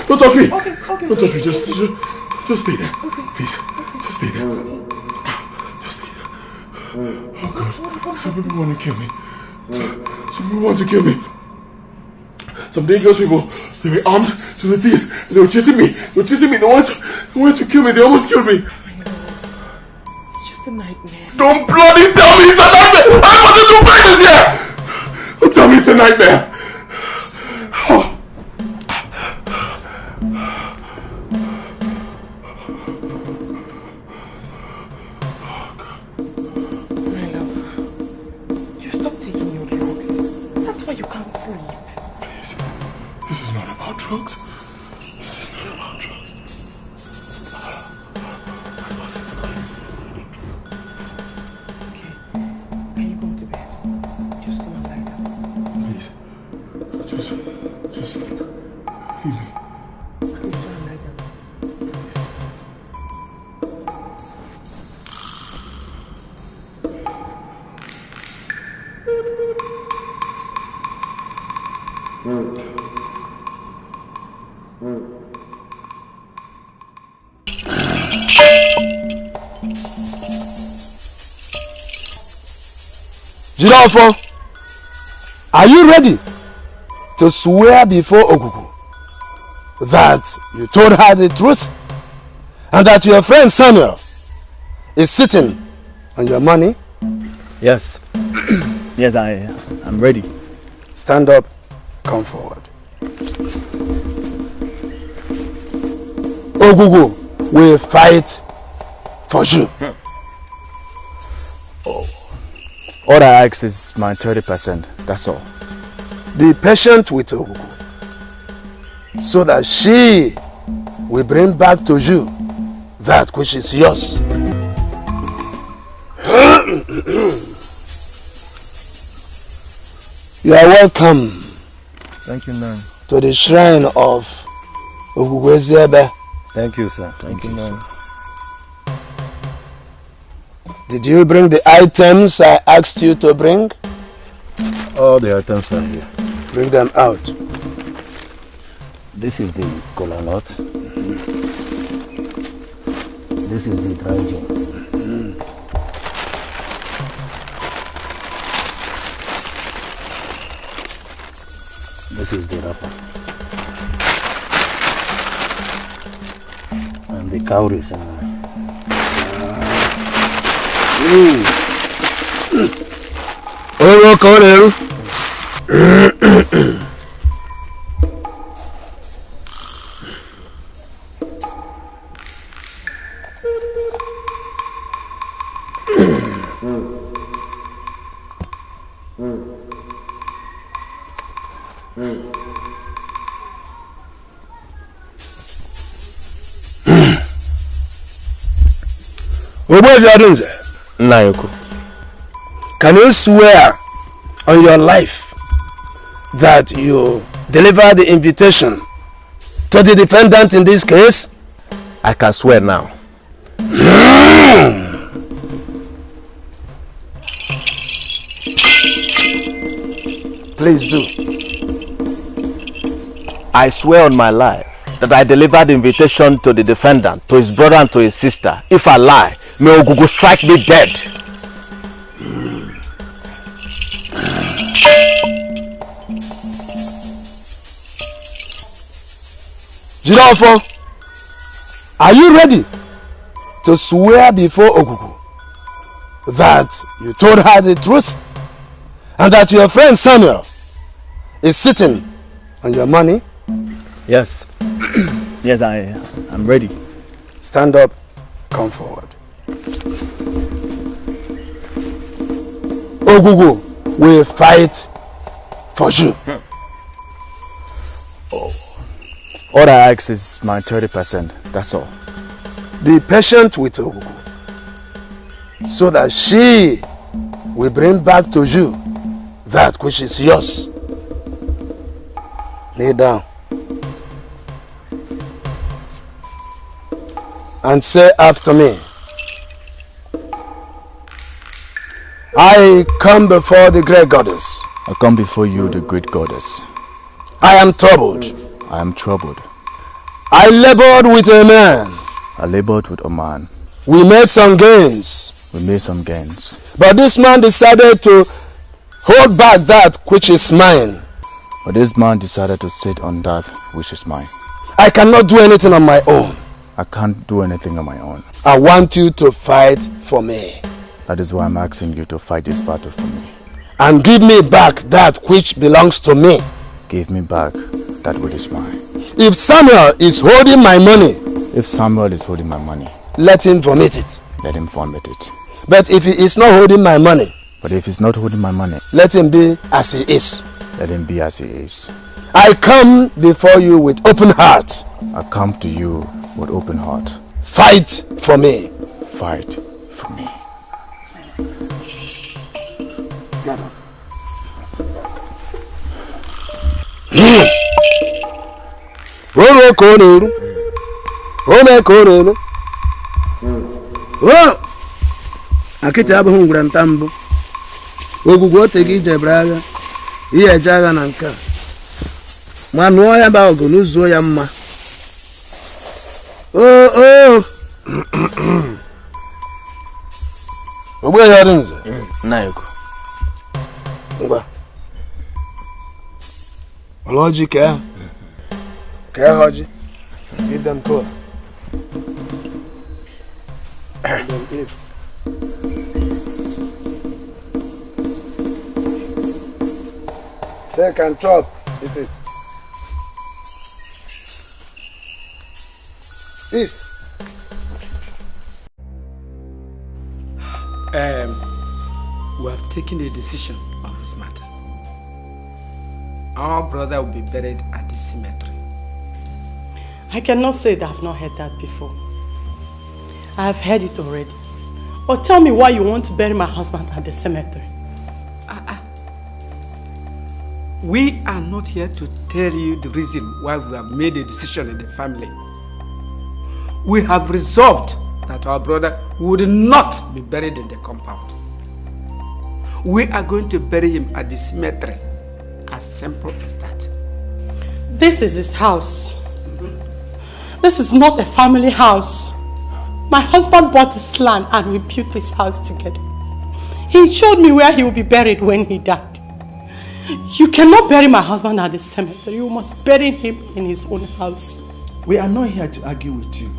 don't touch me. Okay. Don't touch me, just stay there. Please, just stay there. Just stay there. Oh God, some people want to kill me. Some people want to kill me. Some dangerous people, they were armed to the teeth. They were chasing me. They wanted to kill me. They almost killed me. It's just a nightmare. Don't bloody tell me it's a nightmare! I wasn't too pregnant here! Don't tell me it's a nightmare! Oh. My love, you stopped taking your drugs. That's why you can't sleep. Please, this is not about drugs. This is not about drugs. Can you go to bed? Just come and lie down. Please, just sleep. Leave me. Please try and lie down. Jirafo, are you ready to swear before Ogugu that you told her the truth and that your friend Samuel is sitting on your money? Yes. Yes, I'm ready. Stand up, come forward. Ogugu will fight for you. All I ask is my 30%, that's all. Be patient with Ogugu so that she will bring back to you that which is yours. You are welcome. Thank you, Nan. To the shrine of Ogugu. Thank you, sir. Thank you, Nan. Did you bring the items I asked you to bring? All the items are here. Bring them out. This is the cola nut. This is the dry gin. This is the wrapper. And the cowries and Oh, Colonel. Can you swear on your life that you deliver the invitation to the defendant in this case? I can swear now. Please do. I swear on my life that I delivered the invitation to the defendant, to his brother and to his sister. If I lie, may Ogugu strike me dead. Jirafo, are you ready to swear before Ogugu that you told her the truth and that your friend Samuel is sitting on your money? Yes. Yes, I'm ready. Stand up, come forward. Ogugu will fight for you. All I ask is my 30%, that's all. Be patient with Ogugu so that she will bring back to you that which is yours. Lay down and say after me, I come before the great goddess. I come before you, the great goddess. I am troubled. I am troubled. I labored with a man. I labored with a man. We made some gains. We made some gains. But this man decided to hold back that which is mine. But this man decided to sit on that which is mine. I cannot do anything on my own. I can't do anything on my own. I want you to fight for me. That is why I'm asking you to fight this battle for me. And give me back that which belongs to me. Give me back that which is mine. If Samuel is holding my money, if Samuel is holding my money, let him vomit it. Let him vomit it. But if he is not holding my money, but if he's not holding my money, let him be as he is. Let him be as he is. I come before you with open heart. I come to you with open heart. Fight for me. Fight for me. Get up. Akịtị abụghị ngwere nta mbụ. Ogugu oteghị ije braga. Ihe eje agha na nke a. Ma nụọ ya ba ọgụ n'ụzọ ya mma. Ogbe ya dị nze. Nna ego. Ngwa. Ọlọji kee. Kee hoji. Give them to her. Give them eat. They can chop. Eat it. Eat. We have taken a decision on this matter. Our brother will be buried at the cemetery. I cannot say that I've not heard that before. I have heard it already. But tell me why you want to bury my husband at the cemetery. We are not here to tell you the reason why we have made a decision in the family. We have resolved that our brother would not be buried in the compound. We are going to bury him at the cemetery. As simple as that. This is his house. This is not a family house. My husband bought this land and we built this house together. He showed me where he will be buried when he died. You cannot bury my husband at the cemetery. You must bury him in his own house. We are not here to argue with you.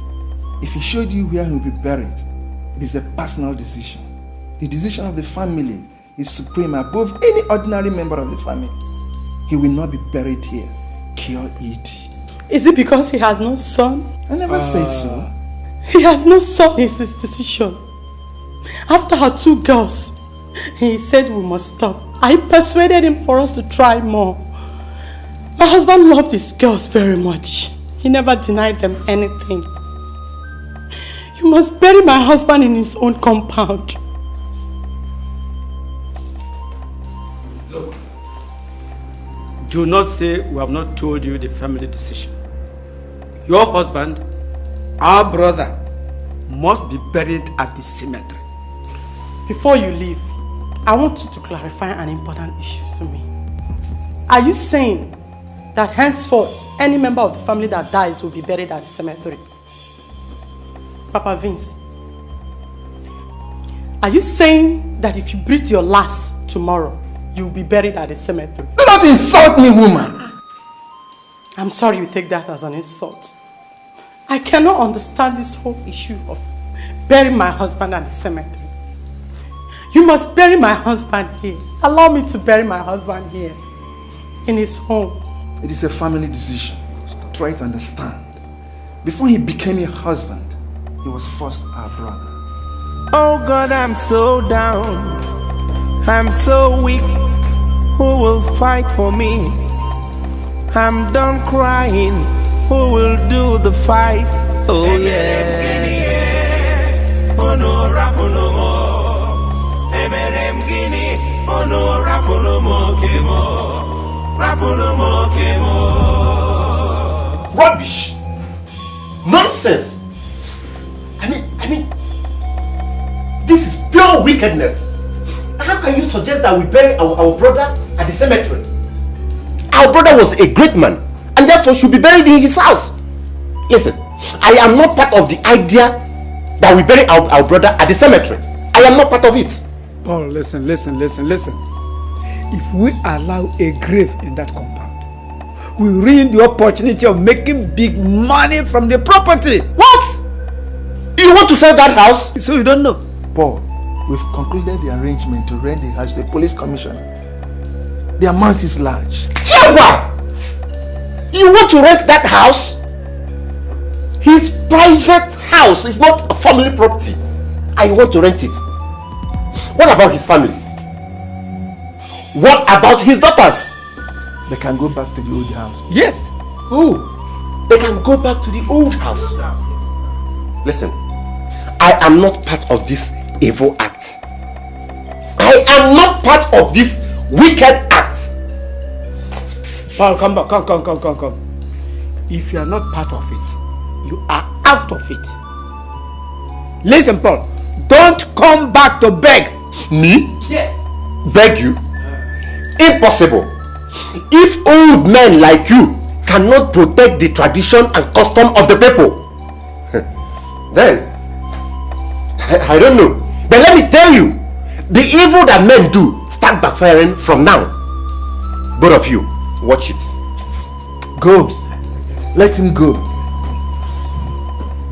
If he showed you where he will be buried, it is a personal decision. The decision of the family is supreme above any ordinary member of the family. He will not be buried here. Kill it. Is it because he has no son? I never said so. He has no son, it's his decision. After our 2 girls, he said we must stop. I persuaded him for us to try more. My husband loved his girls very much. He never denied them anything. You must bury my husband in his own compound. Look, do not say we have not told you the family decision. Your husband, our brother, must be buried at the cemetery. Before you leave, I want you to clarify an important issue to me. Are you saying that henceforth, any member of the family that dies will be buried at the cemetery? Papa Vince, are you saying that if you breathe your last tomorrow, you will be buried at the cemetery? Do not insult me, woman! I'm sorry you take that as an insult. I cannot understand this whole issue of burying my husband at the cemetery. You must bury my husband here. Allow me to bury my husband here, in his home. It is a family decision. Try to understand. Before he became your husband, he was first our brother. Oh God, I'm so down. I'm so weak. Who will fight for me? I'm done crying. Who will do the fight? Oh yeah. Oh no, rap no more. Emerem Guinea. Oh no, rap no more. Kemo. Rap no more. Kemo. Rubbish! Nonsense! I mean, this is pure wickedness. How can you suggest that we bury our brother at the cemetery? Our brother was a great man and therefore should be buried in his house. Listen, I am not part of the idea that we bury our brother at the cemetery. I am not part of it. Paul, listen. If we allow a grave in that compound, we ruin the opportunity of making big money from the property. What? You want to sell that house? So you don't know? Paul, we've concluded the arrangement to rent the house to the police commissioner. The amount is large. Jehovah! You want to rent that house? His private house is not a family property. I want to rent it. What about his family? What about his daughters? They can go back to the old house. Yes. Who? They can go back to the old house. Listen, I am not part of this evil act. I am not part of this wicked act. Paul, come back. Come. If you are not part of it, you are out of it. Listen, Paul, don't come back to beg. Me? Yes. Beg you? Impossible. If old men like you cannot protect the tradition and custom of the people, then I don't know. But let me tell you, the evil that men do start backfiring from now. Both of you, watch it. Go. Let him go.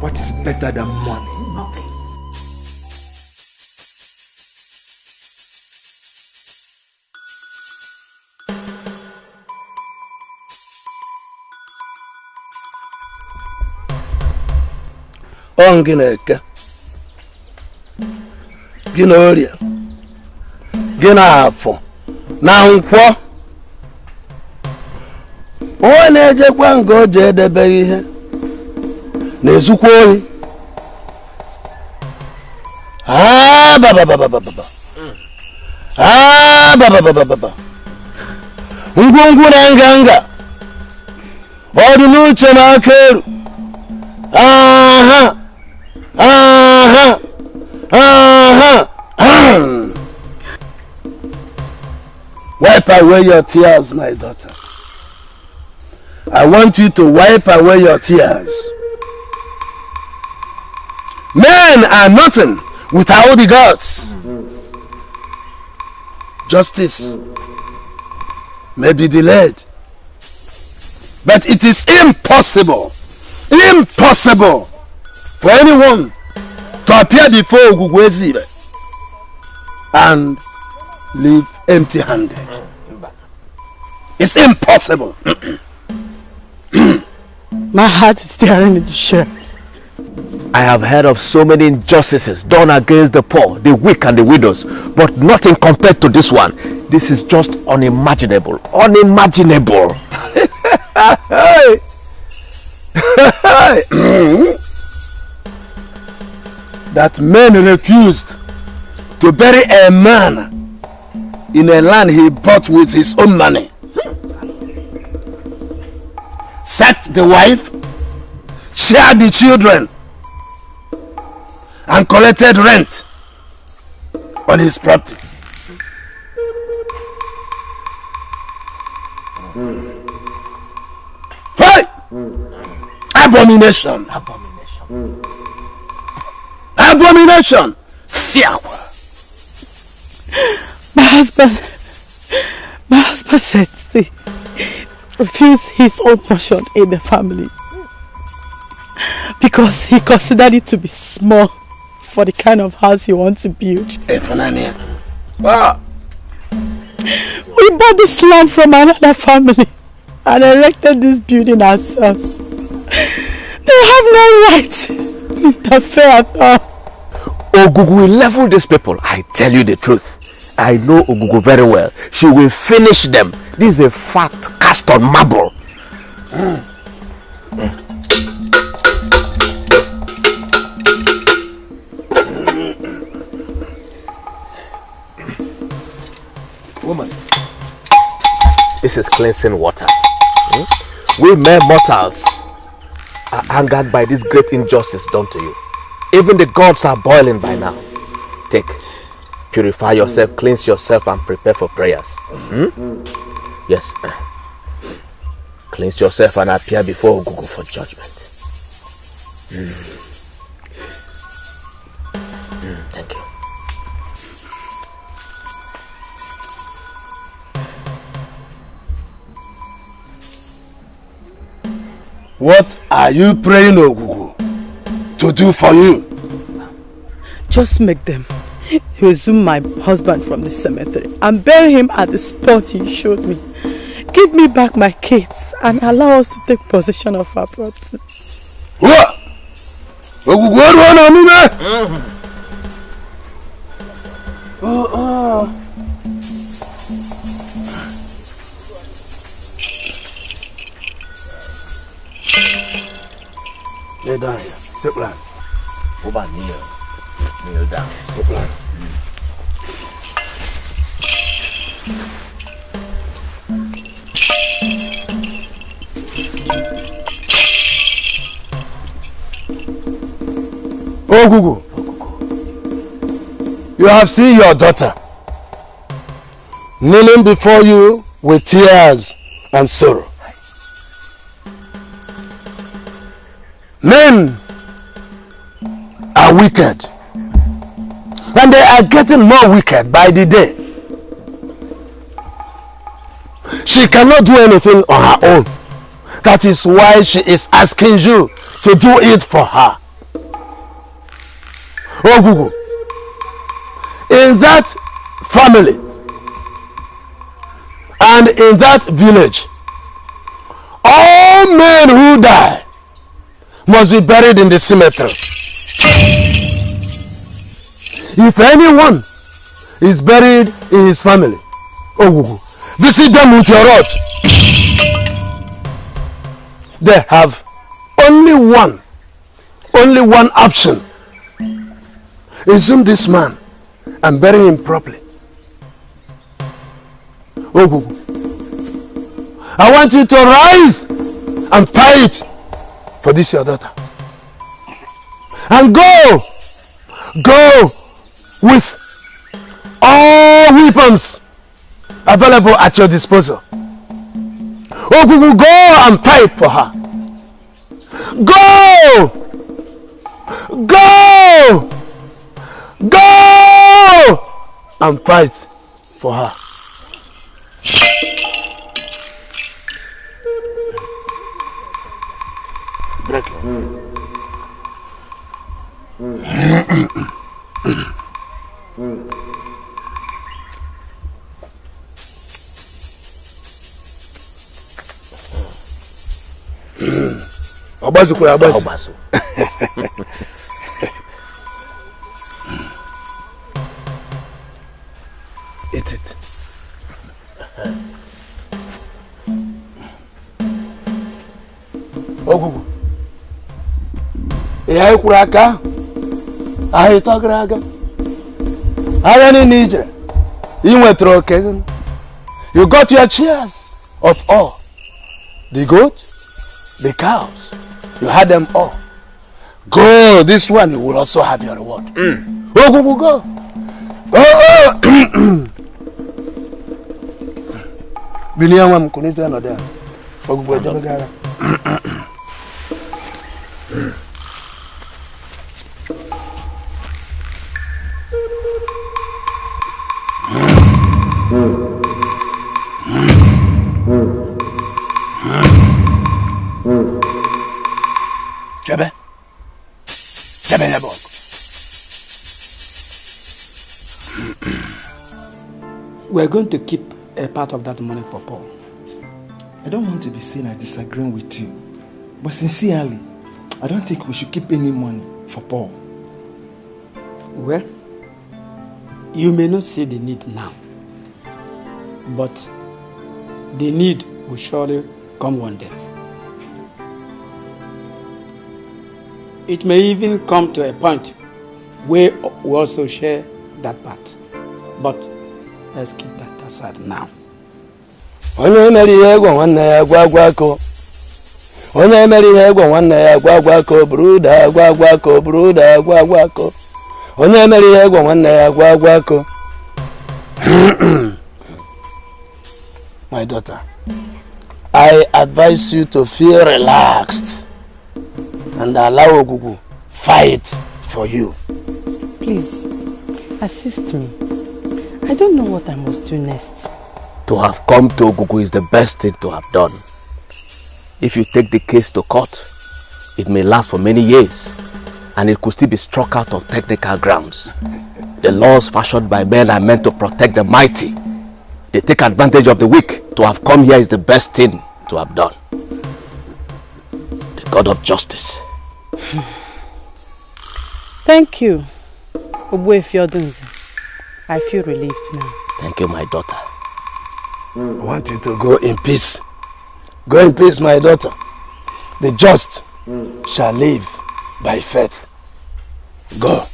What is better than money? Nothing. Gị na-eke, gị na orie, gị na afọ, na nkwọ. Onye na-ejekwa nga o ji edebe ihe na-ezukwa ohi. Ngwungwu na nganga ọdụ n'uche na aka eru. Wipe away your tears, my daughter. I want you to wipe away your tears. Men are nothing without the gods. Justice may be delayed, but it is impossible for anyone to appear before Ogugwezibe and leave empty-handed. It's impossible. My heart is tearing into shreds. I have heard of so many injustices done against the poor, the weak and the widows, but nothing compared to this one. This is just unimaginable. Unimaginable. that men refused to bury a man in a land he bought with his own money, sacked the wife, shared the children, and collected rent on his property. Hey! Abomination. Abomination. Abomination. My husband said he refused his own portion in the family because he considered it to be small for the kind of house he wants to build. Wow. We bought this land from another family and erected this building ourselves. They have no right to interfere at all. Ogugu will level these people. I tell you the truth. I know Ogugu very well. She will finish them. This is a fact cast on marble. Woman, this is cleansing water. We mere mortals are angered by this great injustice done to you. Even the gods are boiling by now. Take, purify yourself, cleanse yourself, and prepare for prayers. Yes. Cleanse yourself and appear before Ogugu for judgment. Thank you. What are you praying, Ogugu, to do for you? Just make them resume my husband from the cemetery and bury him at the spot you showed me. Give me back my kids and allow us to take possession of our property. What? Ogugu, Lay down here. Sit down. Go back, kneel down. Sit down. Ogugu, you have seen your daughter kneeling before you with tears and sorrow. Men are wicked, and they are getting more wicked by the day. She cannot do anything on her own. That is why she is asking you to do it for her. Ogugu, in that family and in that village, all men who die must be buried in the cemetery. If anyone is buried in his family, Ogugu, visit them with your rod. They have only one option. Exhume this man and bury him properly. Ogugu, I want you to rise and fight for this your daughter. And go with all weapons available at your disposal. Ogugu, go and fight for her. Go and fight for her. Break it. Obazu. Eat it. Ogugu. Ya ikwuru aka. I talk raga. I am in Niger. You went through occasion. You got your shares of all. The goat, the cows. You had them all. Go, this one you will also have your reward. Go. Biliam kunisa another. Ogbo jongara. We're going to keep a part of that money for Paul. I don't want to be seen as disagreeing with you, but sincerely, I don't think we should keep any money for Paul. Well, you may not see the need now, but the need will surely come one day. It may even come to a point where we also share that part, but let's keep that aside now. Onye mere ihe gwa nwanne ya gwagwako. Onye mere ihe gwa nwanne ya gwagwako, bruda gwagwako, bruda gwagwako. Onye mere ihe gwa nwanne ya gwagwako. My daughter, I advise you to feel relaxed and allow Ogugu fight for you. Please, assist me. I don't know what I must do next. To have come to Ogugu is the best thing to have done. If you take the case to court, it may last for many years and it could still be struck out on technical grounds. The laws fashioned by men are meant to protect the mighty. They take advantage of the weak. To have come here is the best thing to have done. The God of justice. Thank you, Obuefiodunze. I feel relieved now. Thank you, my daughter. I want you to go in peace. Go in peace, my daughter. The just shall live by faith. Go.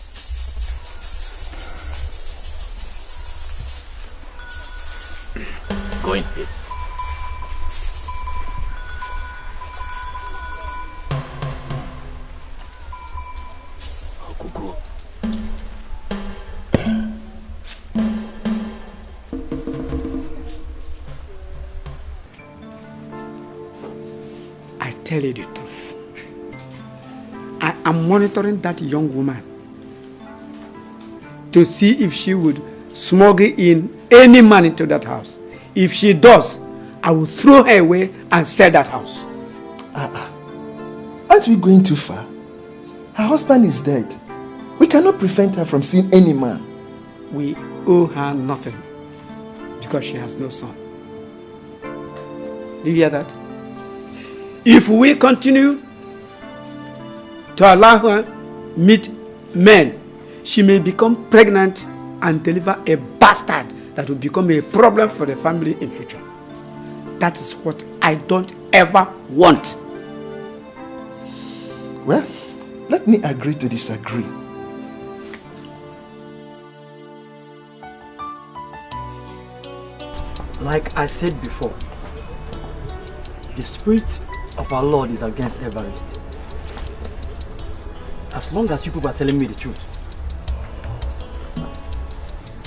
Go in peace. Ogugu. I tell you the truth. I am monitoring that young woman to see if she would smuggle in any man into that house. If she does, I will throw her away and sell that house. Aren't we going too far? Her husband is dead. We cannot prevent her from seeing any man. We owe her nothing because she has no son. Do you hear that? If we continue to allow her meet men, she may become pregnant and deliver a bastard that will become a problem for the family in future. That is what I don't ever want. Well, let me agree to disagree. Like I said before, the spirit of our Lord is against Everest. As long as you people are telling me the truth,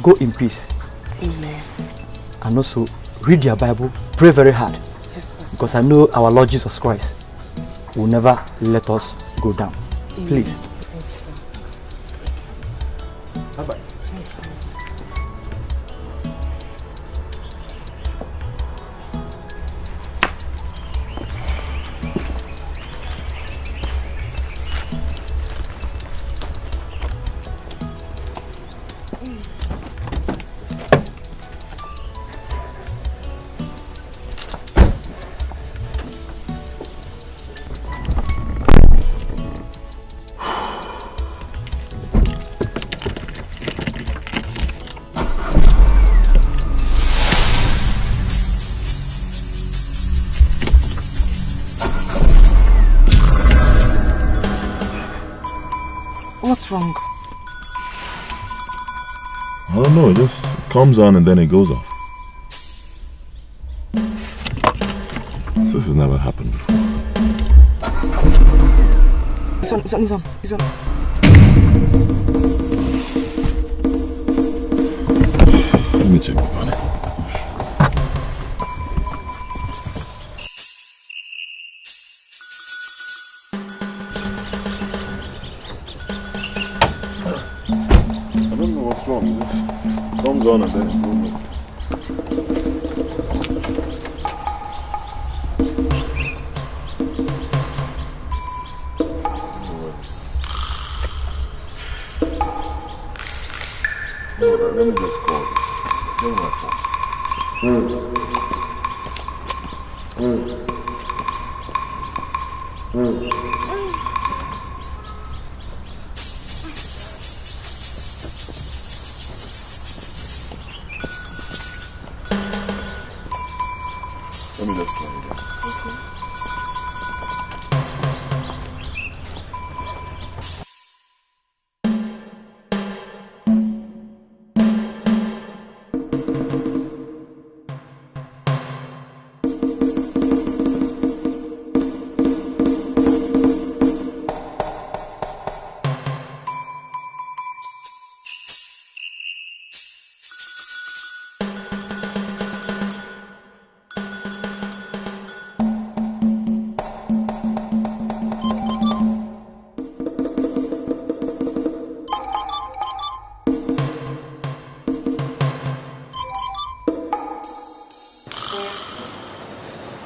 go in peace. Amen. And also read your Bible, pray very hard. Yes, Pastor. Because I know our Lord Jesus Christ will never let us go down. Amen. Please. Thank you, sir. Bye-bye. What's wrong? I don't know, it just comes on and then it goes off. This has never happened before. It's on. Let me check on it. I don't know what's wrong. It comes on and then it goes off. Let me just call this. Give me my phone. Let me just try it again. Okay.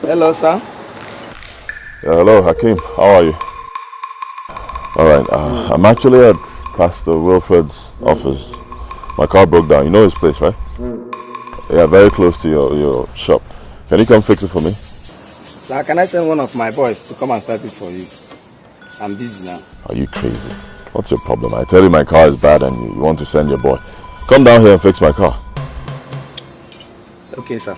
Hello, sir. Yeah, hello, Hakeem. How are you? Alright, I'm actually at Pastor Wilfred's office. My car broke down. You know his place, right? Yeah, very close to your shop. Can you come fix it for me? Sir, can I send one of my boys to come and start it for you? I'm busy now. Are you crazy? What's your problem? I tell you my car is bad and you want to send your boy. Come down here and fix my car. Okay, sir.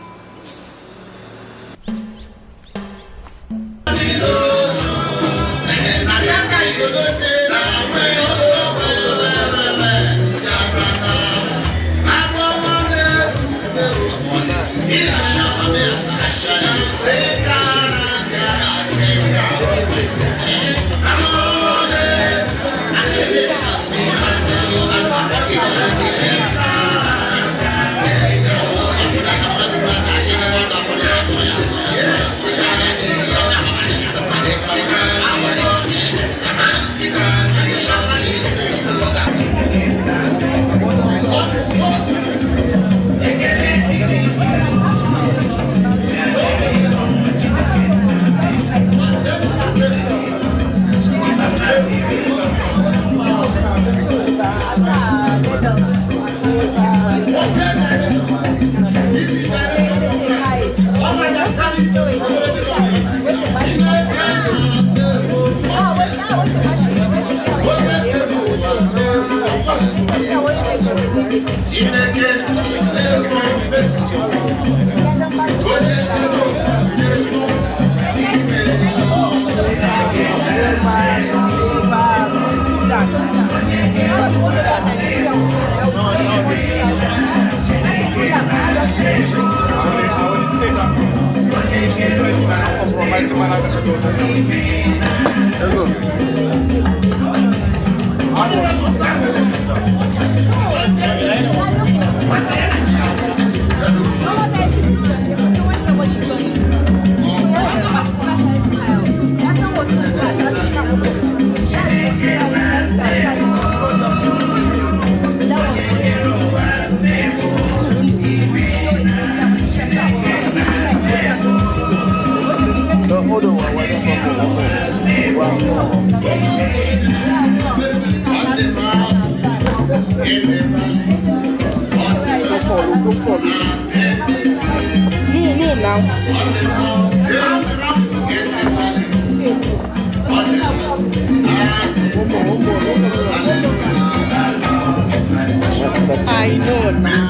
I know now.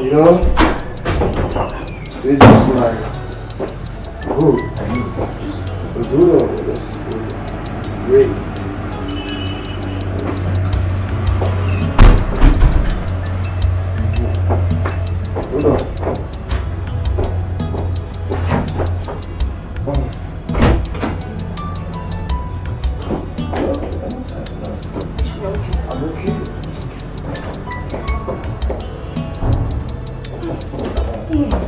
You know, this is like good. Good on this. Great. I'm okay.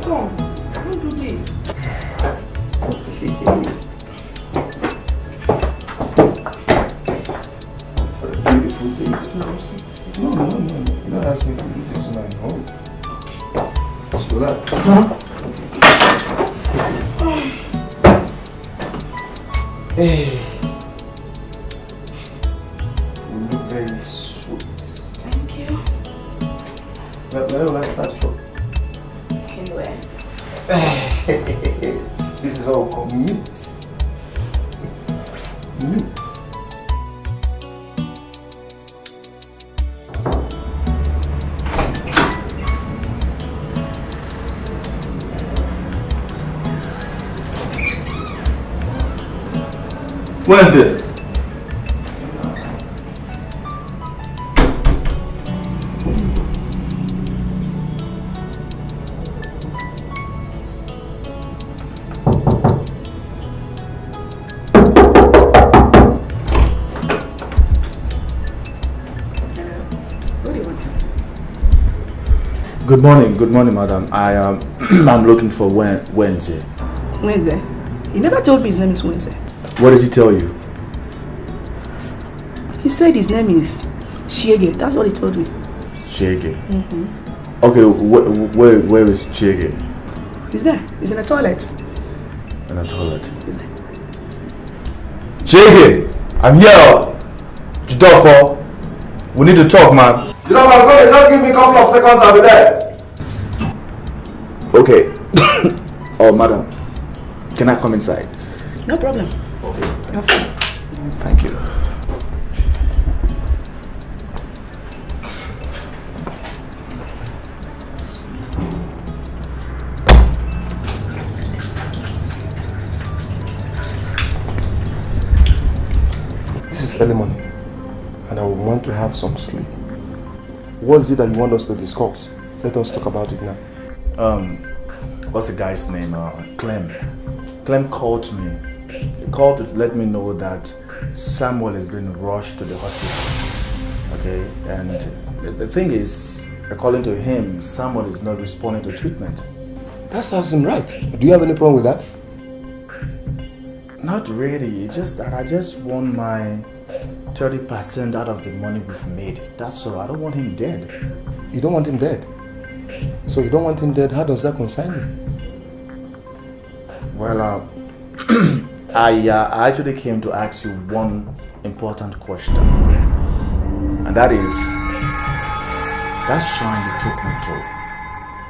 Come on. Don't do this. Beautiful day. Sit now, sit. No. You don't ask me to eat this man home. Just relax. Hey. You look very sweet. Thank you. Where will I start from? Anywhere. This is all called meat. Meat. Wednesday. Good morning, madam. I'm looking for Wednesday. Wednesday? He never told me his name is Wednesday. What did he tell you? He said his name is Chiege. That's what he told me. Chiege. Okay, where is Chiege? He's there. He's in the toilet. In the toilet. He's there. Chiege, I'm here. Jidofo, we need to talk, man. You know, I'm going to just give me a couple of seconds, I'll be there. Okay. Oh, madam, can I come inside? No problem. Okay. You're fine. Thank you. This is early morning, and I would want to have some sleep. What is it that you want us to discuss? Let us talk about it now. What's the guy's name? Clem. Clem called me. He called to let me know that Samuel is being rushed to the hospital. Okay, and the thing is, according to him, Samuel is not responding to treatment. That sounds him right. Do you have any problem with that? Not really. It's just that I just want my 30% out of the money we've made. That's all. I don't want him dead. You don't want him dead? So you don't want him dead? How does that concern you? Well, I actually came to ask you one important question. And that is, that shrine you took me to,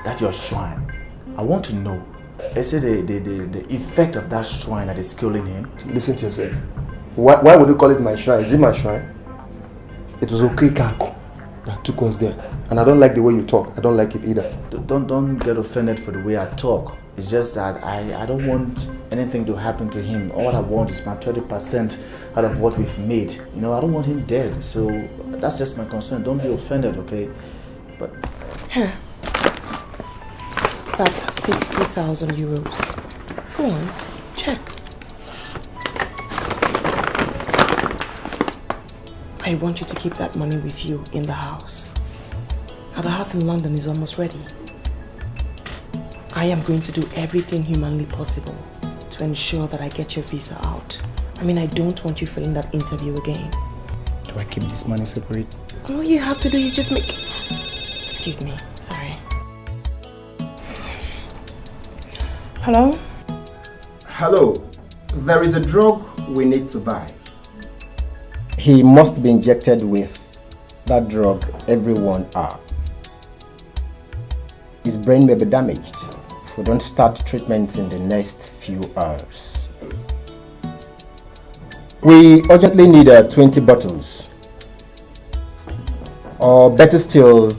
that your shrine, I want to know, is it the effect of that shrine that is killing him? Listen to yourself. Why would you call it my shrine? Is it my shrine? It was okay, Kako, that took us there. And I don't like the way you talk. I don't like it either. Don't get offended for the way I talk. It's just that I don't want anything to happen to him. All I want is my 30% out of what we've made. You know, I don't want him dead. So that's just my concern. Don't be offended, okay? But here. That's 60,000 euros. Go on, check. I want you to keep that money with you in the house. Now the house in London is almost ready. I am going to do everything humanly possible to ensure that I get your visa out. I mean, I don't want you filling that interview again. Do I keep this money separate? All you have to do is just make... Excuse me, sorry. Hello? Hello. There is a drug we need to buy. He must be injected with that drug every 1 hour. His brain may be damaged if we don't start treatment in the next few hours. We urgently need 20 bottles. Or better still,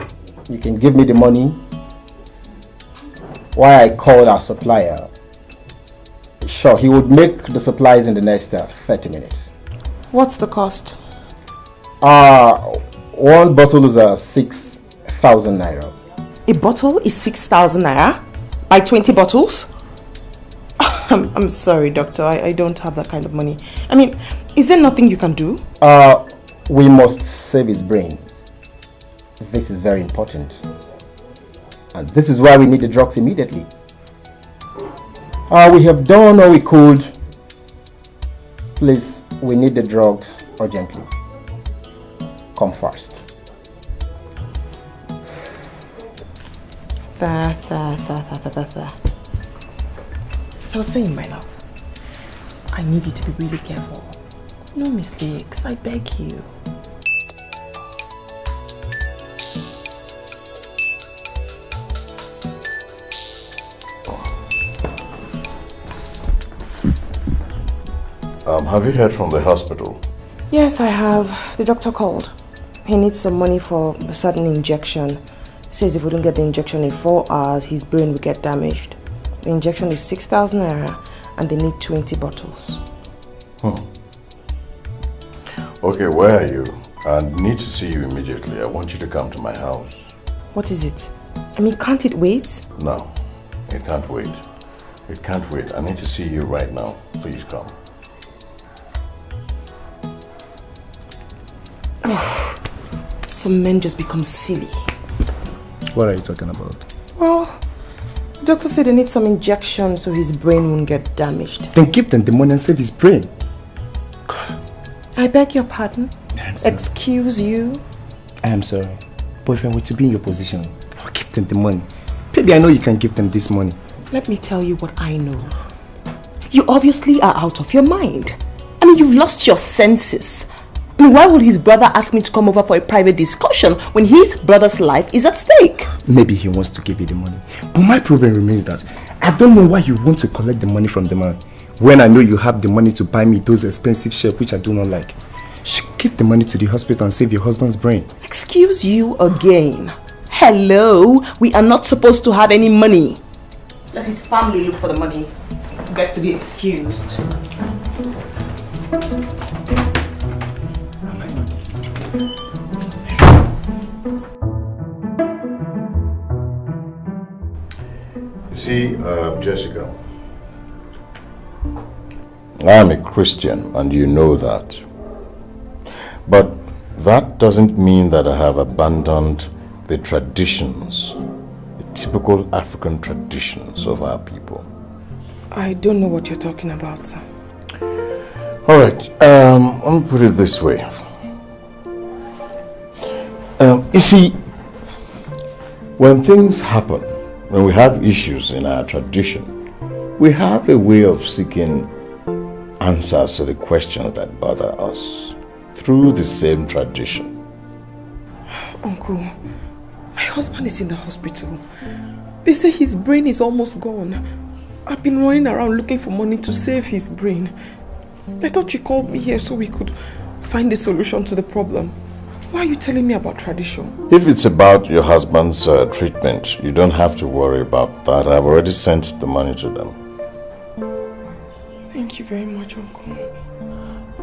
you can give me the money while I call our supplier. Sure, he would make the supplies in the next 30 minutes. What's the cost? One bottle is 6,000 naira. A bottle is 6,000 naira? Buy 20 bottles? I'm sorry, doctor. I don't have that kind of money. I mean, is there nothing you can do? We must save his brain. This is very important. And this is why we need the drugs immediately. We have done all we could. Please, we need the drugs urgently. Come first. Fair. So I was saying, my love, I need you to be really careful. No mistakes, I beg you. Have you heard from the hospital? Yes, I have. The doctor called. He needs some money for a certain injection. He says if we don't get the injection in 4 hours, his brain will get damaged. The injection is 6,000 naira and they need 20 bottles. Okay, where are you? I need to see you immediately. I want you to come to my house. What is it? I mean, can't it wait? No, it can't wait. It can't wait. I need to see you right now. Please come. Some men just become silly. What are you talking about? Well, the doctor said they need some injection so his brain won't get damaged. Then give them the money and save his brain. I beg your pardon? Excuse you? I am sorry. But if I were to be in your position, I'll give them the money. Baby, I know you can give them this money. Let me tell you what I know. You obviously are out of your mind. I mean, you've lost your senses. I mean, why would his brother ask me to come over for a private discussion when his brother's life is at stake? Maybe he wants to give you the money. But my problem remains that I don't know why you want to collect the money from the man when I know you have the money to buy me those expensive shirts which I do not like. You should give the money to the hospital and save your husband's brain. Excuse you again. Hello? We are not supposed to have any money. Let his family look for the money. Beg to be excused. See, Jessica, I am a Christian and you know that. But that doesn't mean that I have abandoned the traditions, the typical African traditions of our people. I don't know what you're talking about, sir. Alright, let me put it this way. You see, when things happen, when we have issues in our tradition, we have a way of seeking answers to the questions that bother us through the same tradition. Uncle, my husband is in the hospital. They say his brain is almost gone. I've been running around looking for money to save his brain. I thought you called me here so we could find a solution to the problem. Why are you telling me about tradition? If it's about your husband's treatment, you don't have to worry about that. I've already sent the money to them. Thank you very much, Uncle.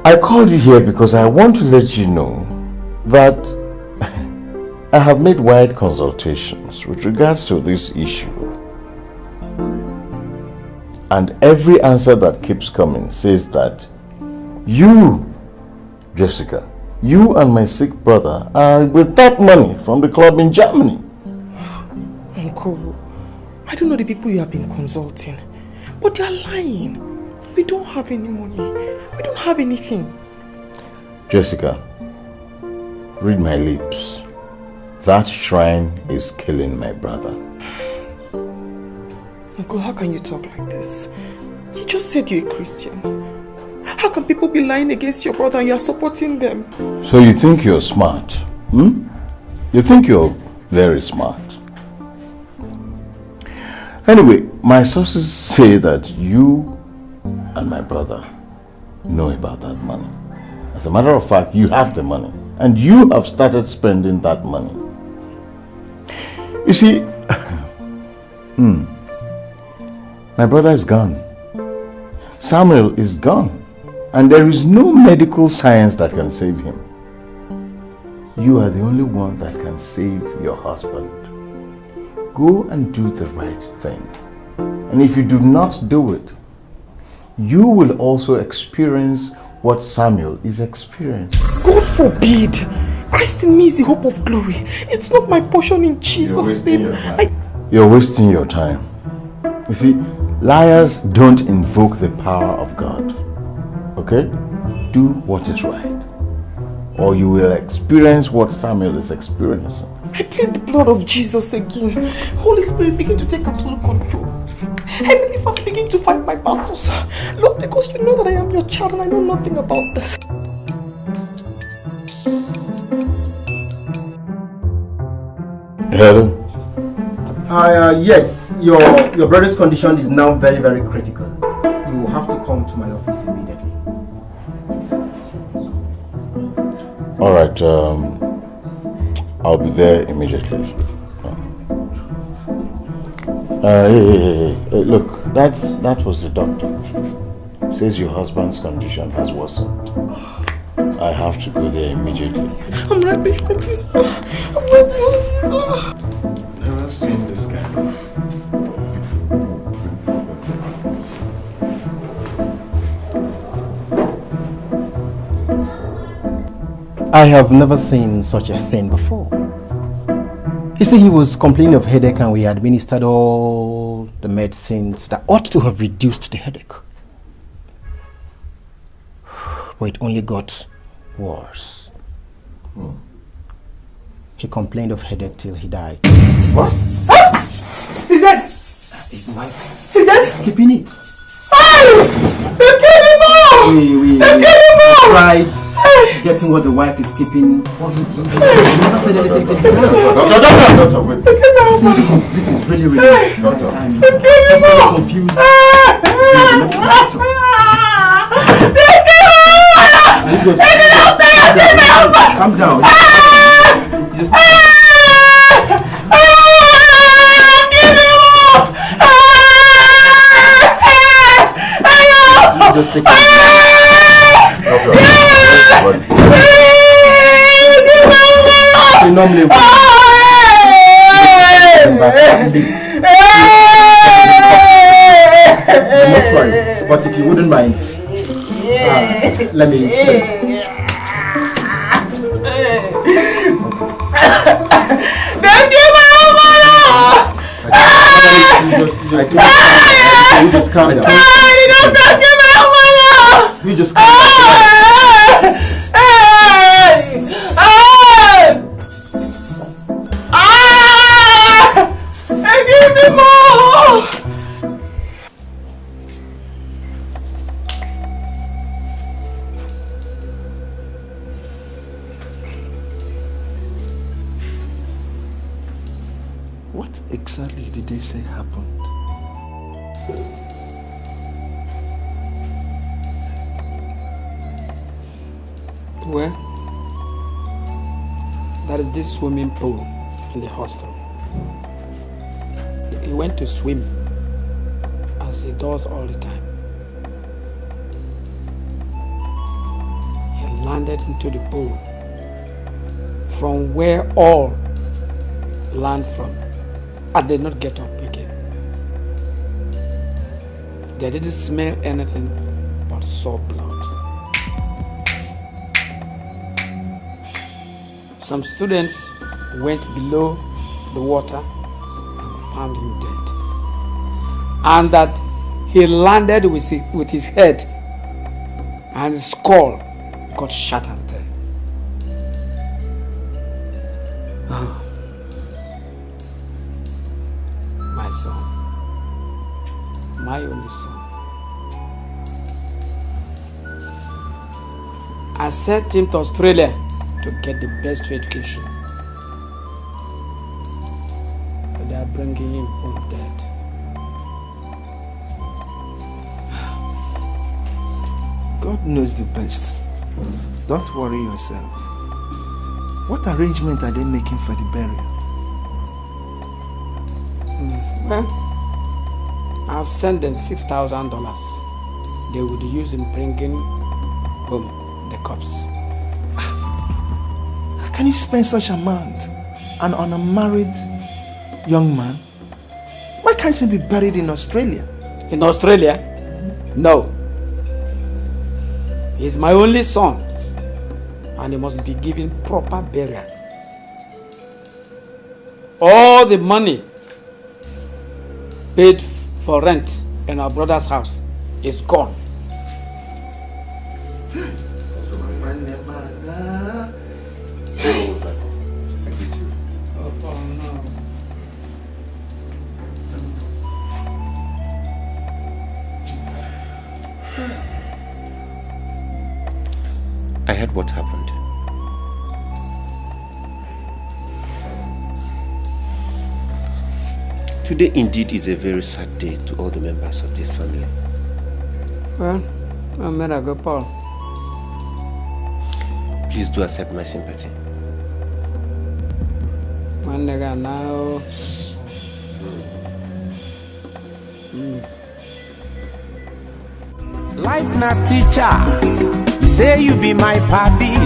I called you here because I want to let you know that I have made wide consultations with regards to this issue. And every answer that keeps coming says that you, Jessica, you and my sick brother are with that money from the club in Germany. Uncle, I don't know the people you have been consulting, but they are lying. We don't have any money. We don't have anything. Jessica, read my lips. That shrine is killing my brother. Uncle, how can you talk like this? You just said you're a Christian. How can people be lying against your brother and you are supporting them? So you think you're smart? You think you're very smart. Anyway, my sources say that you and my brother know about that money. As a matter of fact, you have the money and you have started spending that money. You see, my brother is gone. Samuel is gone. And there is no medical science that can save him. You are the only one that can save your husband. Go and do the right thing. And if you do not do it, you will also experience what Samuel is experiencing. God forbid! Christ in me is the hope of glory. It's not my portion in Jesus' name. You're wasting your time. You see, liars don't invoke the power of God. Okay? Do what is right, or you will experience what Samuel is experiencing. I plead the blood of Jesus again. Holy Spirit, begin to take absolute control. Heavenly Father, begin to fight my battles. Lord, because you know that I am your child and I know nothing about this. Hello? Yes, your brother's condition is now very, very critical. You will have to come to my office immediately. Alright, I'll be there immediately. Hey, look, that was the doctor. Says your husband's condition has worsened. I have to go there immediately. I'm right behind you, sir. I'm right behind you, sir. Never seen this kind of... I have never seen such a thing before. You see, he was complaining of headache and we administered all the medicines that ought to have reduced the headache. But it only got worse. He complained of headache till he died. What? Ah! He's dead! His wife. He's dead! Keeping it. Hey! They're killing him! They're killing him! Tried getting what the wife is keeping. Oh, he never said anything to him. Doctor, wait. See, this is really, really... Doctor. He's getting confused. Calm down. Just take it. Normally, but if you wouldn't mind, let me. You just calm down. You just calm down. What exactly did they say happened? Well, there is this swimming pool in the hostel. He went to swim, as he does all the time. He landed into the pool, from where all land from, and did not get up again. They didn't smell anything but saw blood. Some students went below the water and found him dead. And that he landed with his head and his skull got shattered there. Oh. My son. My only son. I sent him to Australia to get the best education. But they are bringing him home dead. God knows the best. Don't worry yourself. What arrangement are they making for the burial? Well, I've sent them $6,000. They would use in bringing home the corpse. How can you spend such amount on an unmarried young man? Why can't he be buried in Australia? In Australia? No. He's my only son, and he must be given proper burial. All the money paid for rent in our brother's house is gone. I heard what happened. Today indeed is a very sad day to all the members of this family. Well, I'm gonna go, Paul. Please do accept my sympathy. My nigga now. Life not teacher, you say you be my party.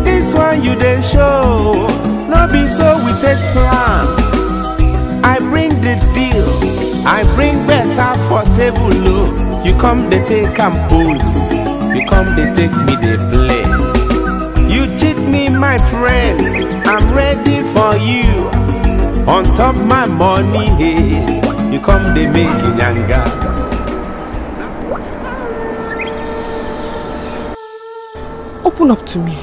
This one you dey show, no be so we take plan. I bring the deal, I bring better for table low. You come they take and pose, you come they take me they play. You cheat me my friend, I'm ready for you. On top my money, hey, you come they make it younger. Open up to me.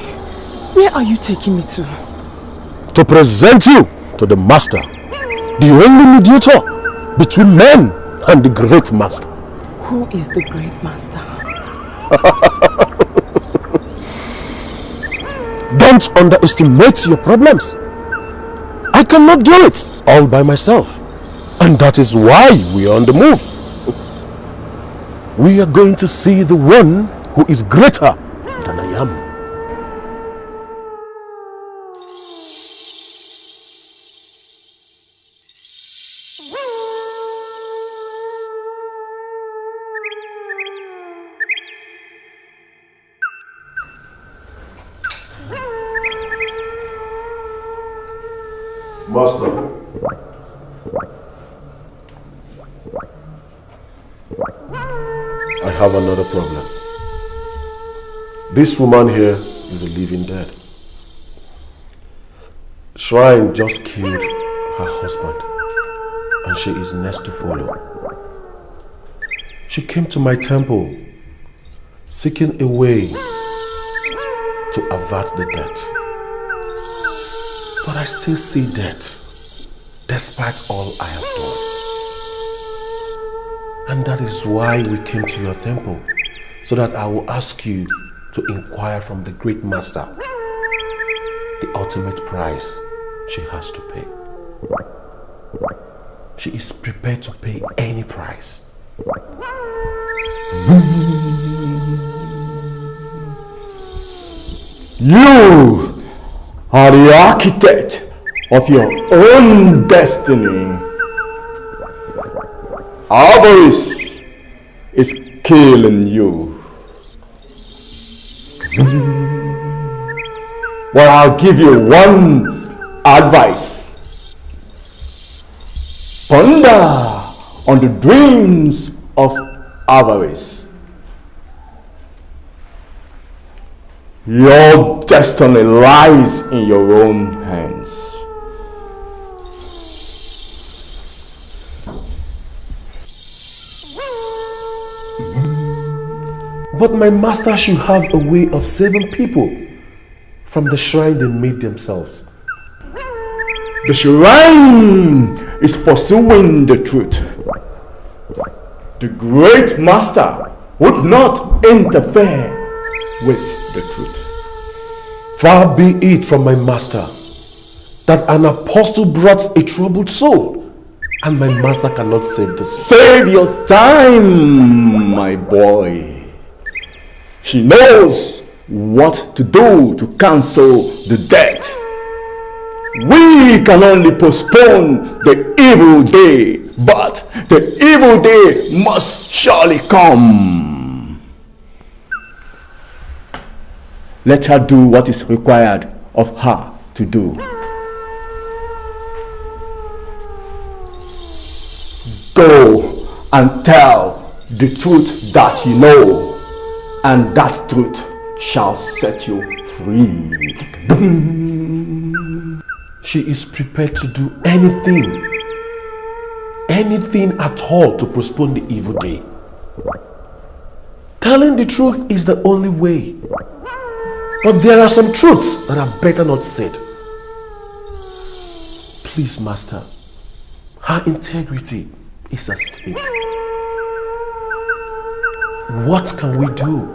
Where are you taking me to? To present you to the master, the only mediator between men and the great master. Who is the great master? Don't underestimate your problems. I cannot do it all by myself. And that is why we are on the move. We are going to see the one who is greater than I am. Master. I have another problem. This woman here is a living dead. Shrine just killed her husband, and she is next to follow. She came to my temple seeking a way to avert the death. But I still see death, despite all I have done. And that is why we came to your temple, so that I will ask you to inquire from the great master the ultimate price she has to pay. She is prepared to pay any price. You are the architect of your own destiny. Avarice is killing you. Well, I'll give you one advice. Ponder on the dreams of avarice. Your destiny lies in your own hands. But my master should have a way of saving people from the shrine they made themselves. The shrine is pursuing the truth. The great master would not interfere with the truth. Far be it from my master that an apostle brought a troubled soul, and my master cannot save the soul. Save your time, my boy. She knows what to do to cancel the debt. We can only postpone the evil day, but the evil day must surely come. Let her do what is required of her to do. Go and tell the truth that you know. And that truth shall set you free. She is prepared to do anything at all to postpone the evil day. Telling the truth is the only way. But there are some truths that are better not said. Please, Master, her integrity is at stake. What can we do?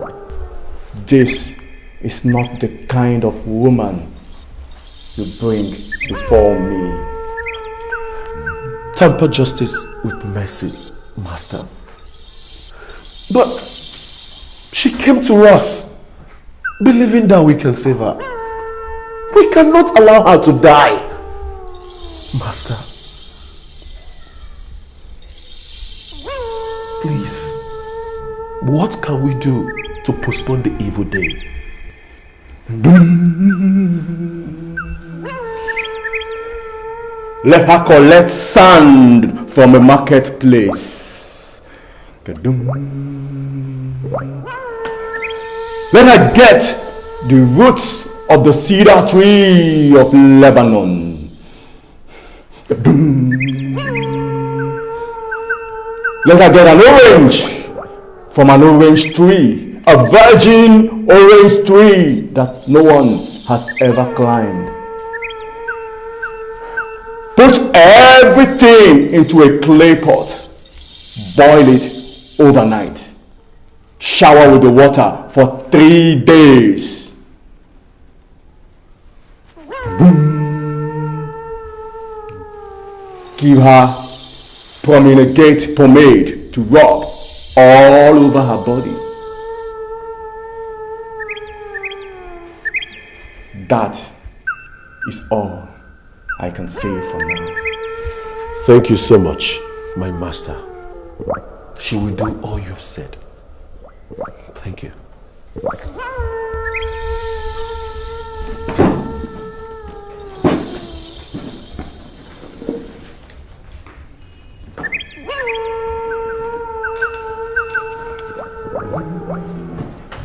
This is not the kind of woman you bring before me. Temper justice with mercy, Master. But she came to us believing that we can save her. We cannot allow her to die. Master, please, what can we do to postpone the evil day? Let her collect sand from a marketplace. Let her get the roots of the cedar tree of Lebanon. Let her get an orange from an orange tree, a virgin orange tree that no one has ever climbed. Put everything into a clay pot, boil it overnight, shower with the water for 3 days. Give her promulgate pomade to rub all over her body. That is all I can say for now. Thank you so much, my master. She will do all you've said. Thank you.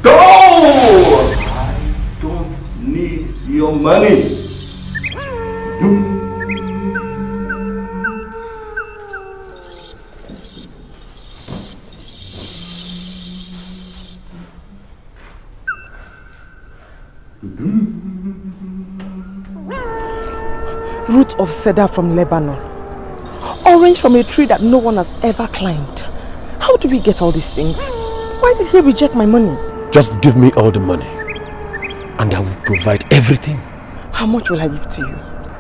Go! I don't need your money. Root of cedar from Lebanon. Orange from a tree that no one has ever climbed. How do we get all these things? Why did he reject my money? Just give me all the money and I will provide everything. How much will I give to you?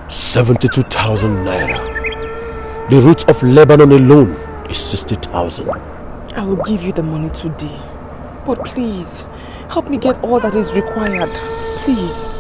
72,000 naira. The root of Lebanon alone is 60,000. I will give you the money today. But please, help me get all that is required. Please.